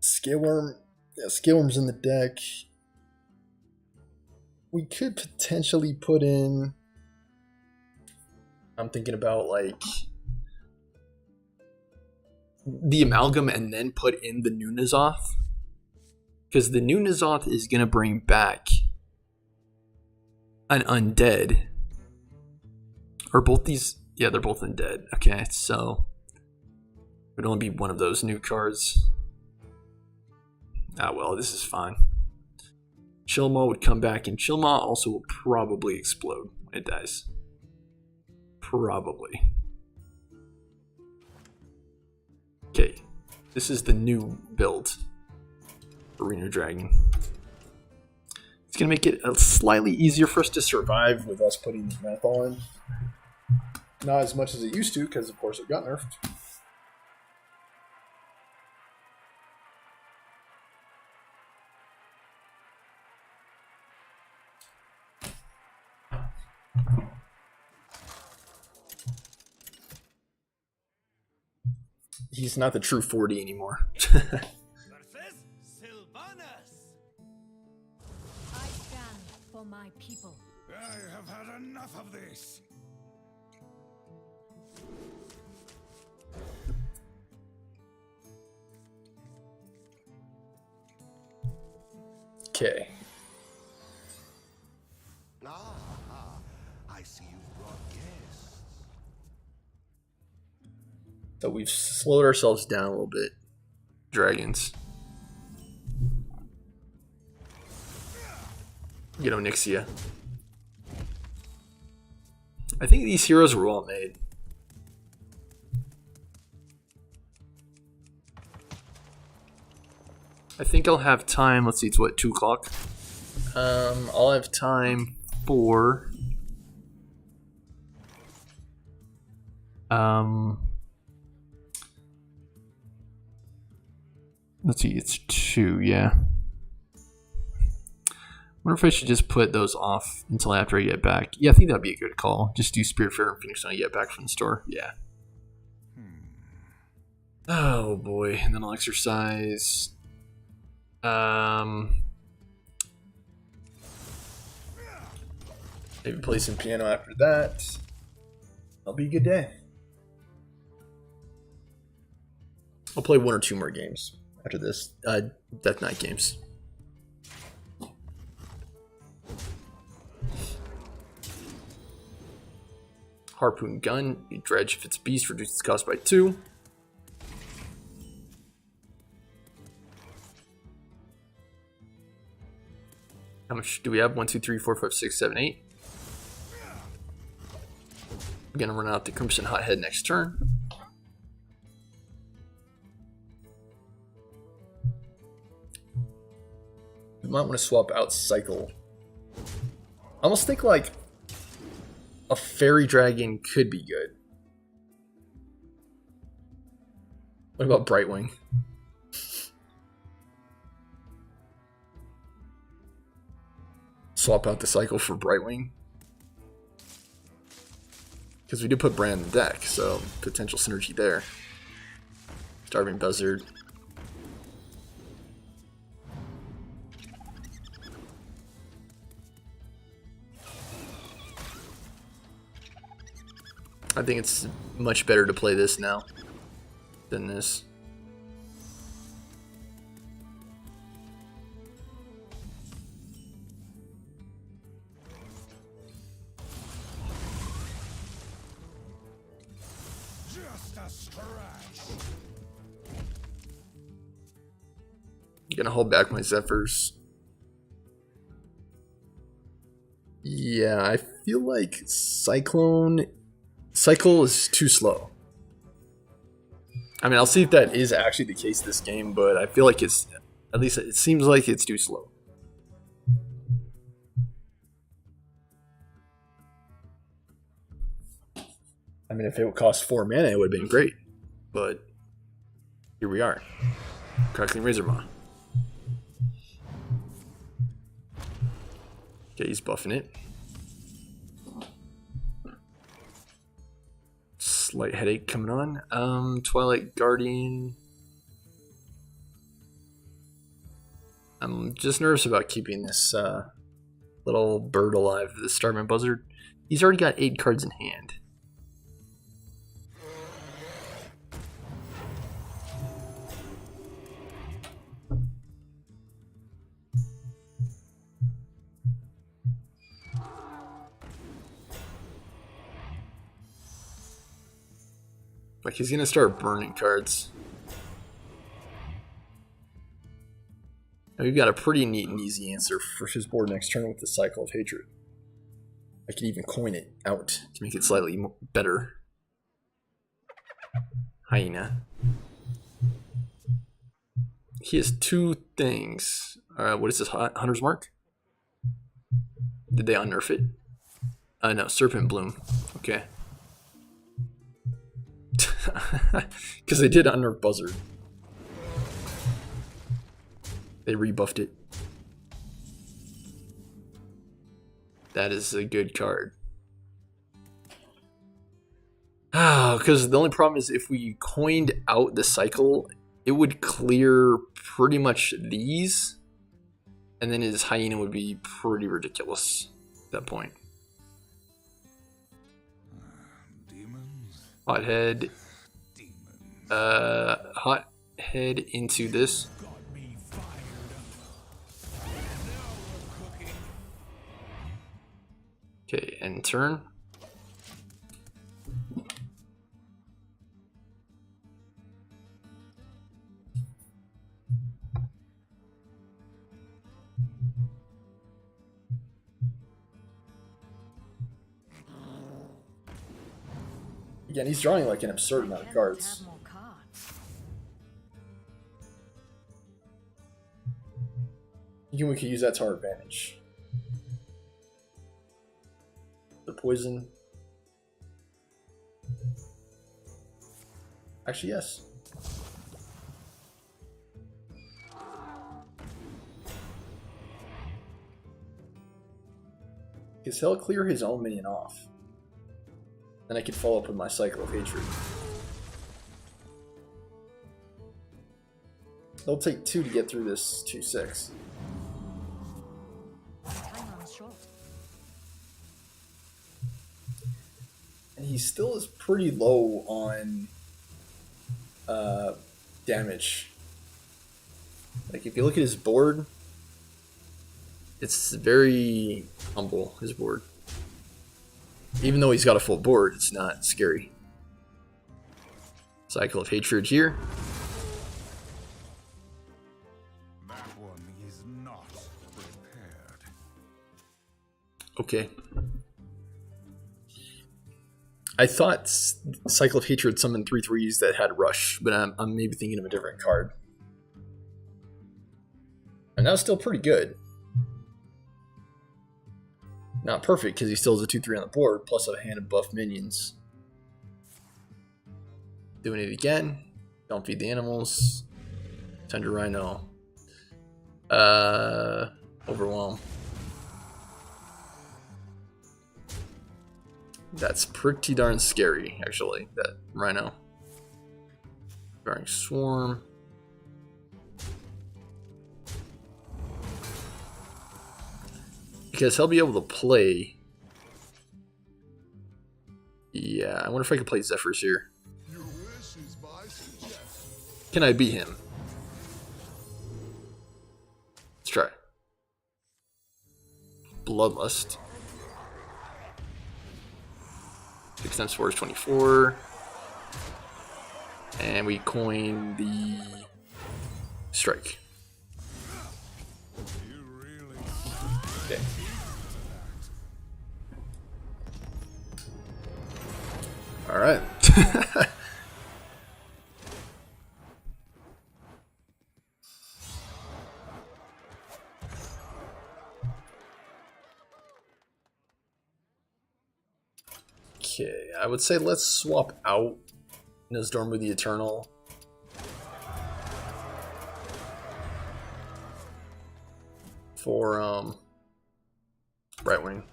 Scaleworm. Yeah, Scaleworm's in the deck. We could potentially put in... I'm thinking about like the Amalgam and then put in the new Nizoth. Because the new Nizoth is going to bring back an undead. Or both these... Yeah, they're both undead. Okay, so it would only be one of those new cards. Ah, well, this is fine. Chillmaw would come back, and Chillmaw also will probably explode when it dies. Probably. Okay, this is the new build for Reno Dragon. It's going to make it slightly easier for us to survive with us putting Menthol in. Not as much as it used to, because of course it got nerfed. He's not the true 40 anymore. I stand for my people. I have had enough of this. Okay. I see you've brought guests. So we've slowed ourselves down a little bit. Dragons. Get Onyxia. I think these heroes were well made. I think I'll have time. Let's see, it's what, 2 o'clock? I'll have time for let's see, it's 2, yeah. Wonder if I should just put those off until after I get back. Yeah, I think that'd be a good call. Just do Spiritfarer and Phoenix when I get back from the store. Yeah. Oh boy, and then I'll exercise. Maybe play some piano after that. That'll be a good day. I'll play 1 or 2 more games after this. Death Knight games. Harpoon gun. Dredge if it's beast, reduces cost by 2. How much do we have? 1, 2, 3, 4, 5, 6, 7, 8. I'm gonna run out the Crimson Hothead next turn. We might want to swap out Cycle. I almost think like a Fairy Dragon could be good. What about Brightwing? Swap out the Cycle for Brightwing. Because we did put Brand in the deck, so potential synergy there. Starving Buzzard. I think it's much better to play this now than this. Just a scratch. I'm gonna hold back my Zephyrs. Yeah, I feel like Cycle is too slow. I mean, I'll see if that is actually the case this game, but I feel like it's, at least it seems like it's too slow. I mean, if it would cost 4 mana, it would have been great. But here we are. Crackling Razor Maw. Okay, he's buffing it. Slight headache coming on. Twilight Guardian. I'm just nervous about keeping this little bird alive, the Starman Buzzard. He's already got 8 cards in hand. Like, he's gonna start burning cards. Now, we've got a pretty neat and easy answer for his board next turn with the Cycle of Hatred. I could even coin it out to make it slightly better. Hyena. He has 2 things. What is this? Hunter's Mark? Did they unnerf it? No, Serpent Bloom. Okay. Because they did unnerf Buzzard. They rebuffed it. That is a good card. Because the only problem is if we coined out the cycle, it would clear pretty much these. And then his Hyena would be pretty ridiculous at that point. Demons. Hothead. Demons. Hothead into this. Got me fired up. Now we're cooking. Okay, end turn. Again, he's drawing like an absurd amount of cards. Have more cards. Thinking we could use that to our advantage. The poison. Actually, yes. Because he'll clear his own minion off. Then I could follow up with my Cycle of Hatred. It'll take 2 to get through this 2/6. Time runs short. And he still is pretty low on damage. Like, if you look at his board, it's very humble, his board. Even though he's got a full board, it's not scary. Cycle of Hatred here. That one is not prepared. Okay. I thought Cycle of Hatred summoned 3/3s that had Rush, but I'm maybe thinking of a different card. And that was still pretty good. Not perfect, because he still has a 2/3 on the board, plus a hand of buff minions. Doing it again. Don't feed the animals. Tender Rhino. Overwhelm. That's pretty darn scary, actually, that Rhino. Bearing Swarm. Because he'll be able to play. Yeah, I wonder if I can play Zephyrs here. Your wish is my suggestion. Can I beat him? Let's try. Bloodlust. 6 times 4 is 24. And we coin the strike. You really Okay. All right. Okay, I would say let's swap out Nozdormu the Eternal. For right wing.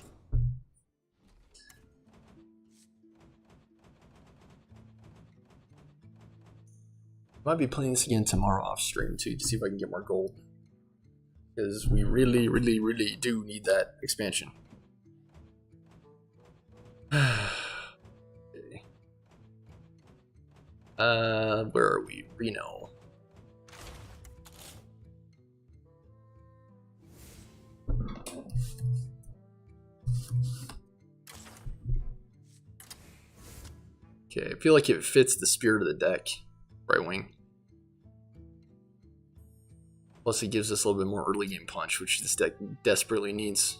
Might be playing this again tomorrow off stream too to see if I can get more gold. Because we really, really, really do need that expansion. Okay. Where are we? Reno. Okay, I feel like it fits the spirit of the deck. Right wing. Plus it gives us a little bit more early game punch, which this deck desperately needs.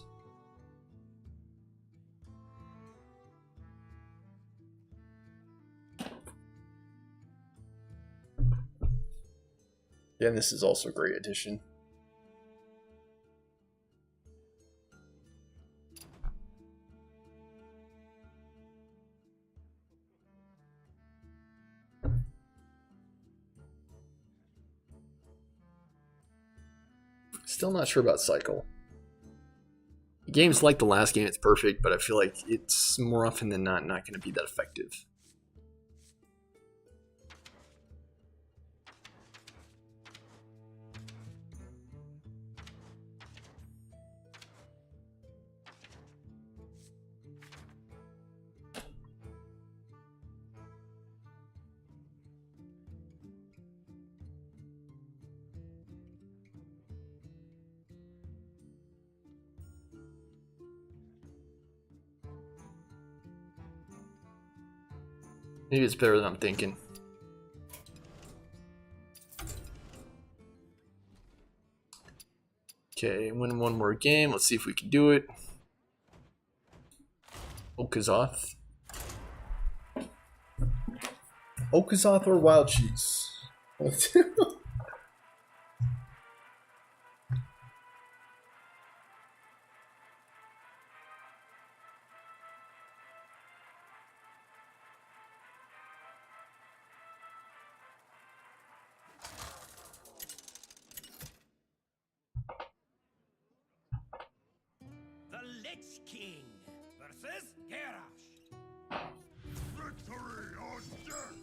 Yeah, and this is also a great addition. Still not sure about cycle. Games like the last game, it's perfect, but I feel like it's more often than not going to be that effective. Maybe it's better than I'm thinking. Okay, win one more game. Let's see if we can do it. Okazoth. Okazoth or Wild Cheese? The Lich King versus Garrosh. Victory or death!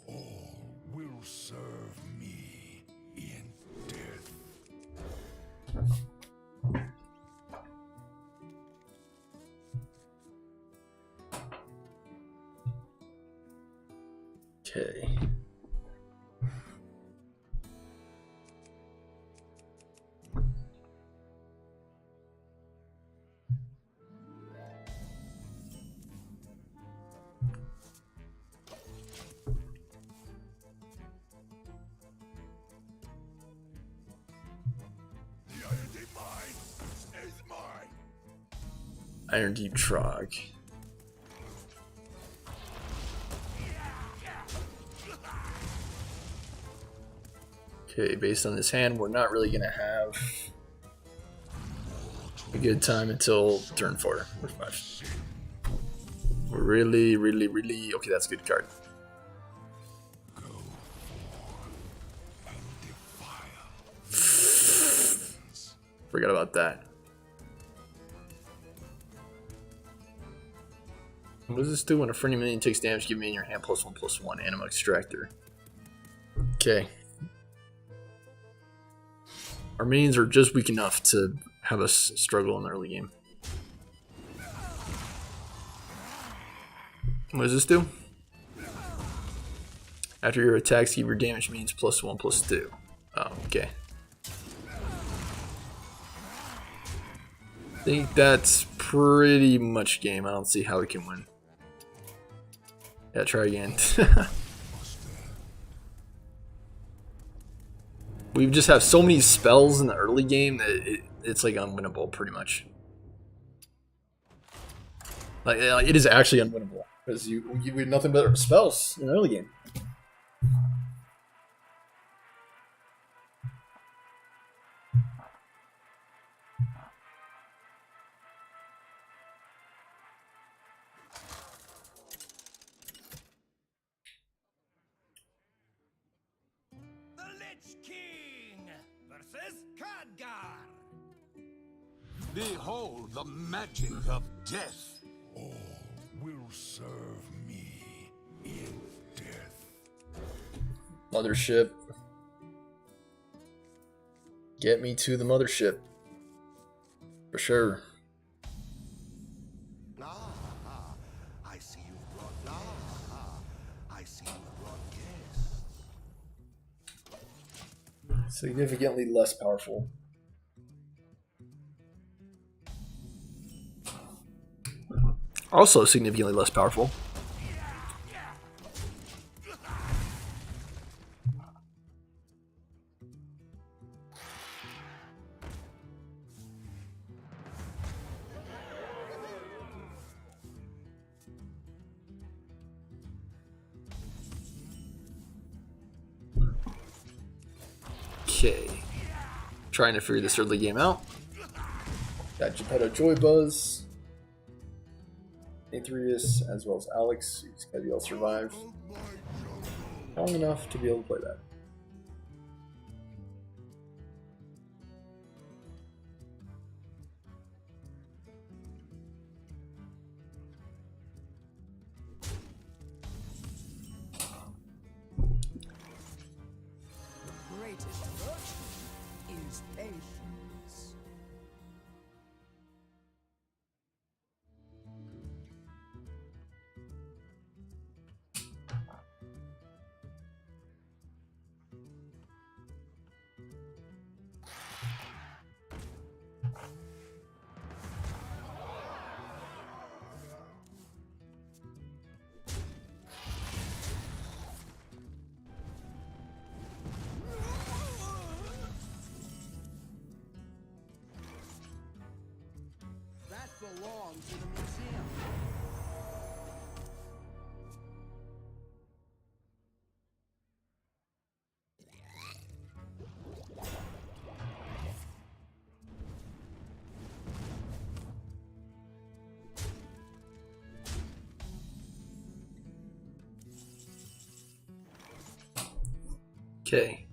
All will serve me in death. Okay. The Iron Deep Mine is mine. Iron Deep Trog. Okay, based on this hand, we're not really gonna have a good time until turn 4 or 5. We're really, really, really okay. That's a good card. Go forth and defile. Forgot about that. What does this do when a friendly minion takes damage? Give me in your hand +1/+1 Anima Extractor. Okay. Our minions are just weak enough to have us struggle in the early game. What does this do? After your attacks, give your damage means +1/+2. Oh, okay. I think that's pretty much game. I don't see how we can win. Yeah, try again. We just have so many spells in the early game that it's like unwinnable, pretty much. Like it is actually unwinnable because you have nothing but spells in the early game. Behold the magic of death. All will serve me in death. Mothership. Get me to the mothership. For sure. I see you've brought I see you've brought guests. Significantly less powerful. Also significantly less powerful. Okay. Trying to figure this early game out. Got Geppetto Joy Buzz. Aetherius, as well as Alex, who's gotta be able to survive long enough to be able to play that. Greatest virtue is patience. That belongs in a museum. Okay.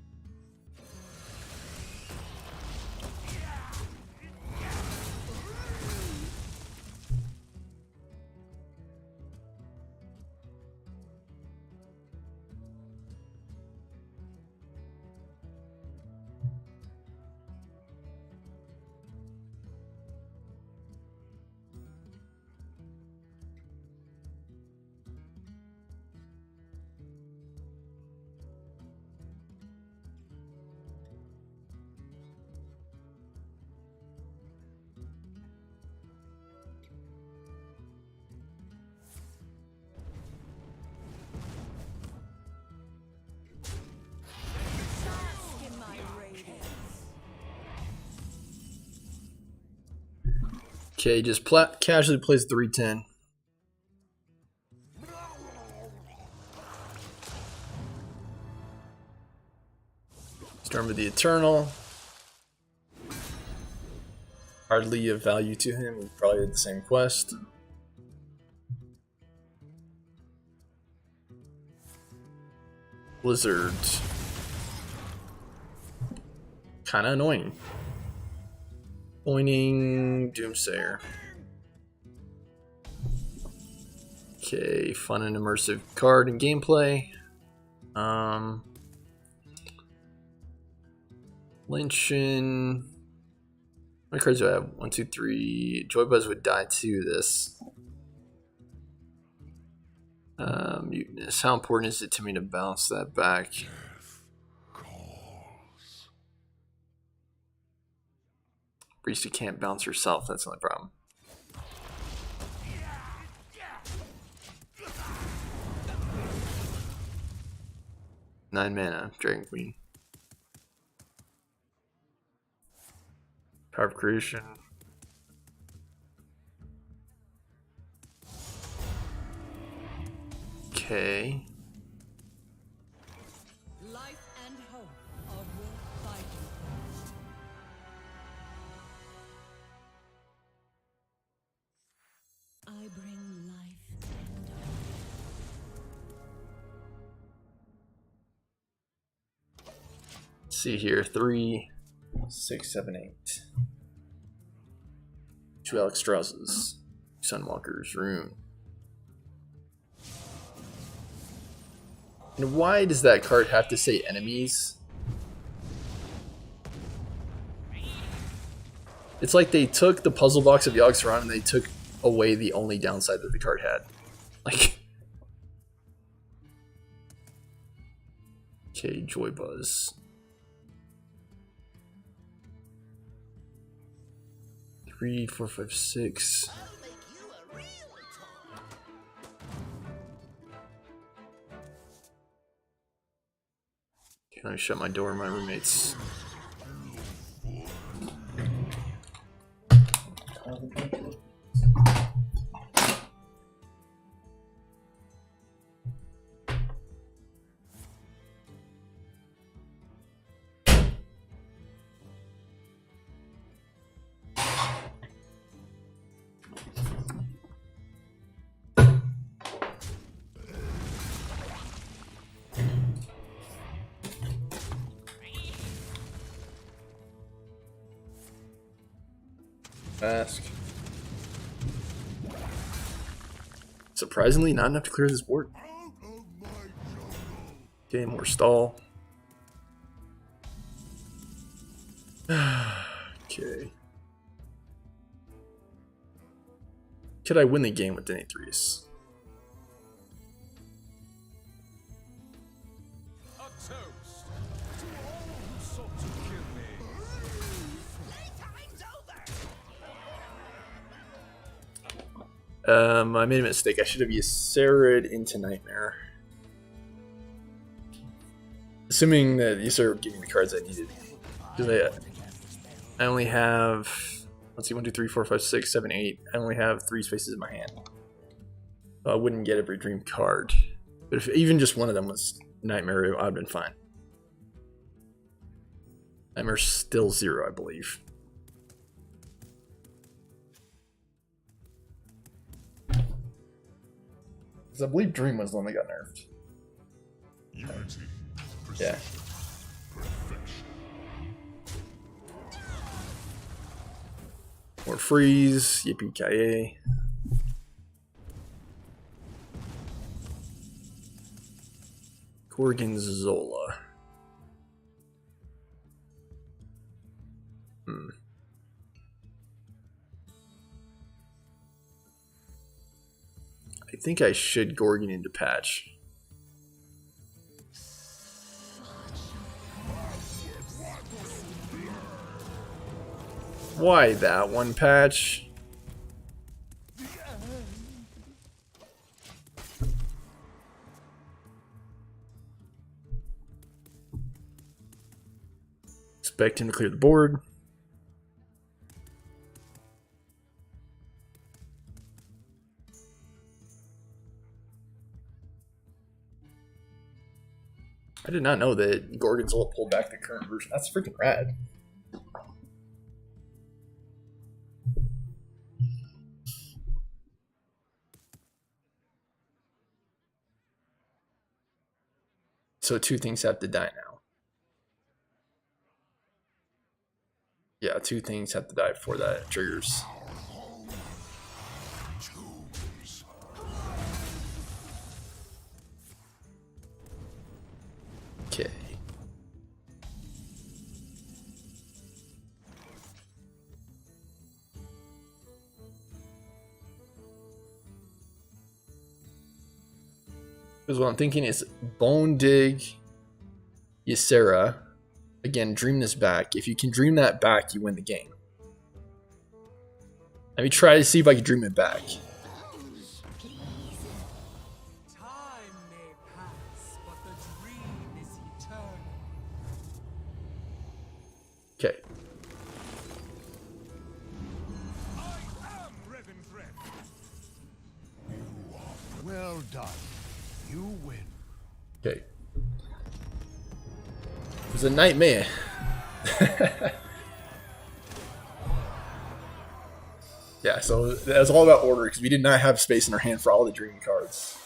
Bask in my radiance. Okay, just casually plays 310. Storm of the Eternal. Hardly of value to him. We probably had the same quest. Blizzard. Kind of annoying. Pointing Doomsayer. Okay, fun and immersive card and gameplay. Lynching. How many cards do I have? 1, 2, 3. Joy Buzz would die to this. Mutinous. How important is it to me to bounce that back? Priest can't bounce herself, that's the only problem. Nine mana, Dragon Queen. Power of Creation. Okay. Life and hope are worth fighting for. I bring life and hope. Let's see here. 3, 6, 7, 8. 2 Alex Strausses, Sunwalkers, Rune. And why does that card have to say enemies? It's like they took the puzzle box of Yogg-Saron and they took away the only downside that the card had. Like, okay, Joy Buzz. 3, 4, 5, 6. Can I shut my door, my roommates? Mask. Surprisingly, not enough to clear this board. Okay, more stall. Okay. Could I win the game with Denny Threes? A toast to all who sought to kill me. I made a mistake. I should have Yseraed into Nightmare. Assuming that Yseraed gave me the cards I needed. Because I only have, let's see, 1, 2, 3, 4, 5, 6, 7, 8. I only have 3 spaces in my hand. So I wouldn't get every dream card. But if even just one of them was Nightmare, I'd have been fine. Nightmare's still 0, I believe. Because I believe Dream was the one that got nerfed. Unity. Yeah. More freeze. Yippee-ki-yay. Gorgonzola. I think I should Gorgon into patch. Why that one patch? Expect him to clear the board. I did not know that Gorgonzola pulled back the current version. That's freaking rad. So 2 things have to die now. Yeah, 2 things have to die before that triggers. Okay. Because what I'm thinking is Bone Dig, Ysera. Again, dream this back. If you can dream that back, you win the game. Let me try to see if I can dream it back. Time may pass, but the dream is eternal. Okay. I am Revendreth. Well done. You win. Okay. It was a nightmare. Yeah, so that was all about order because we did not have space in our hand for all the dream cards.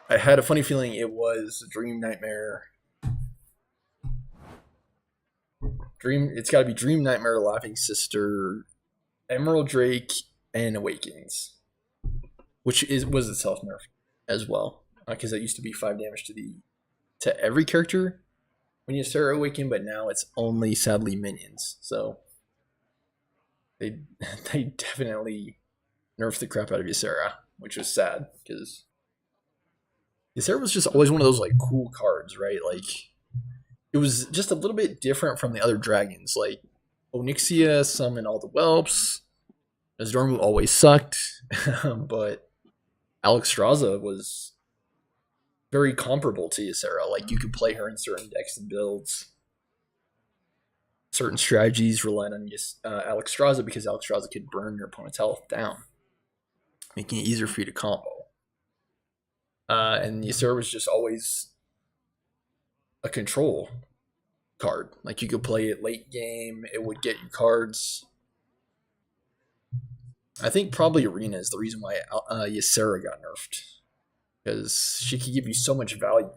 I had a funny feeling it was Dream Nightmare. Dream. It's got to be Dream Nightmare, Laughing Sister, Emerald Drake and Awakens, which was itself nerfed as well, because it used to be 5 damage to every character when you start Awaken, but now it's only sadly minions. So they they definitely nerfed the crap out of Ysera, which was sad because Ysera was just always one of those like cool cards, right? Like it was just a little bit different from the other dragons. Like Onyxia summoned all the whelps. Azormu always sucked, but Alexstrasza was very comparable to Ysera. Like you could play her in certain decks and builds. Certain strategies relied on Alexstrasza because Alexstrasza could burn your opponent's health down, making it easier for you to combo. And Ysera was just always a control card. Like you could play it late game, it would get you cards. I think probably Arena is the reason why Ysera got nerfed, because she could give you so much value.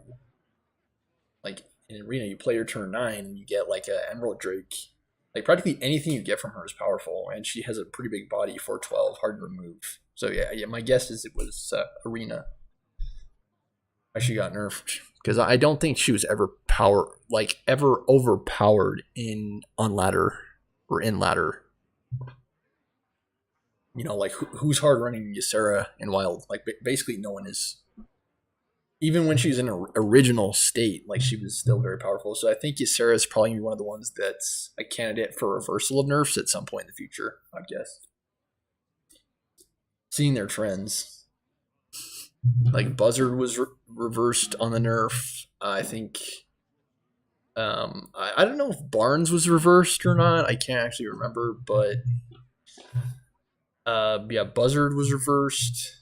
Like in Arena, you play her turn 9 and you get like an Emerald Drake. Like practically anything you get from her is powerful, and she has a pretty big body for 12, hard to remove. So yeah, my guess is it was Arena. Why she got nerfed, because I don't think she was ever overpowered on ladder or in ladder. You know, like who's hard running Ysera in Wild? Like basically no one is. Even when she was in her original state, like she was still very powerful. So I think Ysera is probably gonna be one of the ones that's a candidate for reversal of nerfs at some point in the future, I guess. Seeing their trends, like Buzzard was reversed on the nerf. I think. I don't know if Barnes was reversed or not. I can't actually remember, but. Yeah, Buzzard was reversed.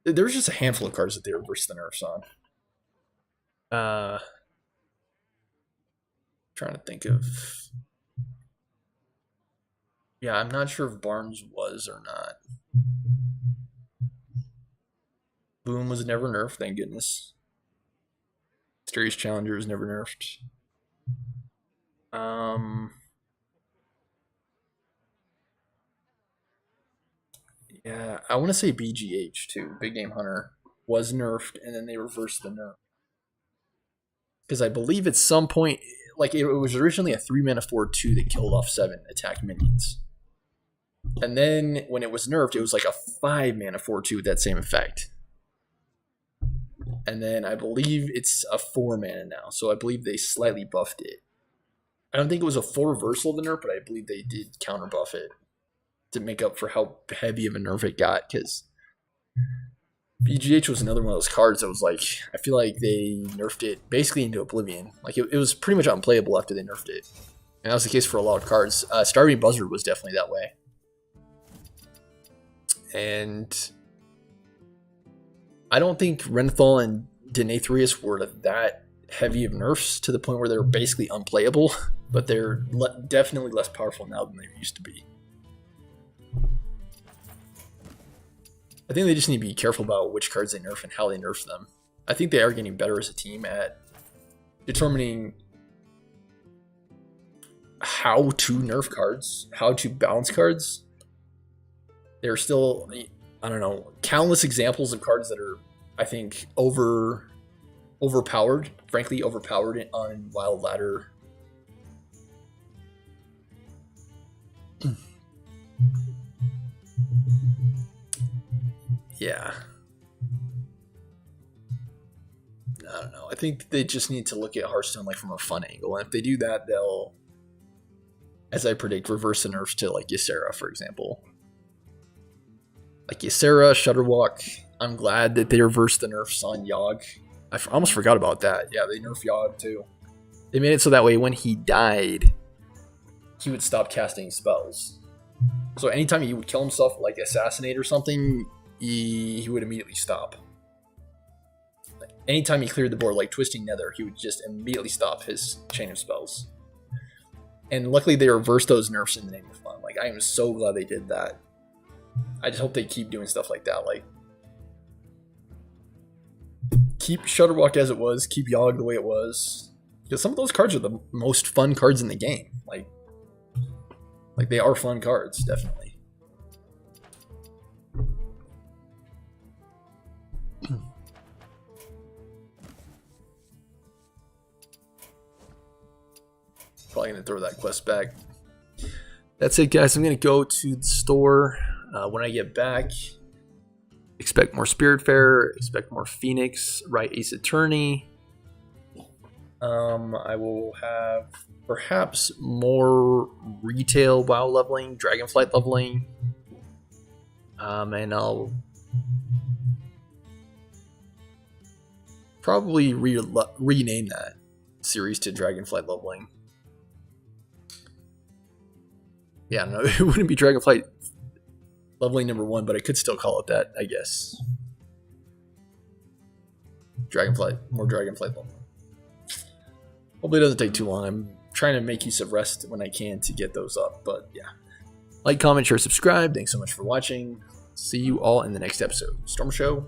There was just a handful of cards that they reversed the nerfs on. Trying to think of. Yeah, I'm not sure if Barnes was or not. Boom was never nerfed, thank goodness. Mysterious Challenger was never nerfed. Yeah, I want to say BGH too. Big Game Hunter was nerfed, and then they reversed the nerf. Because I believe at some point, like it was originally a 3-mana 4/2 that killed off 7 attack minions. And then when it was nerfed, it was like a 5-mana 4/2 with that same effect. And then I believe it's a 4-mana now, so I believe they slightly buffed it. I don't think it was a full reversal of the nerf, but I believe they did counter buff it to make up for how heavy of a nerf it got, because BGH was another one of those cards that was like, I feel like they nerfed it basically into oblivion. Like it was pretty much unplayable after they nerfed it. And that was the case for a lot of cards. Starving Buzzard was definitely that way. And I don't think Renthal and Denathrius were that heavy of nerfs to the point where they're basically unplayable, but they're definitely less powerful now than they used to be. I think they just need to be careful about which cards they nerf and how they nerf them. I think they are getting better as a team at determining how to nerf cards, how to balance cards. There are still, I don't know, countless examples of cards that are, I think, overpowered, frankly, overpowered on Wild Ladder. Yeah. I don't know. I think they just need to look at Hearthstone like from a fun angle. And if they do that, they'll, as I predict, reverse the nerfs to like Ysera, for example. Like Ysera, Shutterwalk. I'm glad that they reversed the nerfs on Yogg. I almost forgot about that. Yeah, they nerfed Yogg too. They made it so that way when he died, he would stop casting spells. So anytime he would kill himself, like assassinate or something, he would immediately stop. Like, anytime he cleared the board, like Twisting Nether, he would just immediately stop his chain of spells. And luckily they reversed those nerfs in the name of fun. Like, I am so glad they did that. I just hope they keep doing stuff like that. Like, keep Shutterwalk as it was, keep Yogg the way it was. Because some of those cards are the most fun cards in the game. Like, Like, they are fun cards, definitely. Probably going to throw that quest back. That's it, guys. I'm going to go to the store when I get back. Expect more Spiritfarer. Expect more Phoenix. Right, Ace Attorney. I will have perhaps more retail WoW leveling, Dragonflight leveling. And I'll probably rename that series to Dragonflight leveling. Yeah, no, it wouldn't be Dragonflight leveling number 1, but I could still call it that, I guess. More Dragonflight leveling. Hopefully it doesn't take too long. I'm trying to make use of rest when I can to get those up, but yeah. Like, comment, share, subscribe. Thanks so much for watching. See you all in the next episode. Storm Show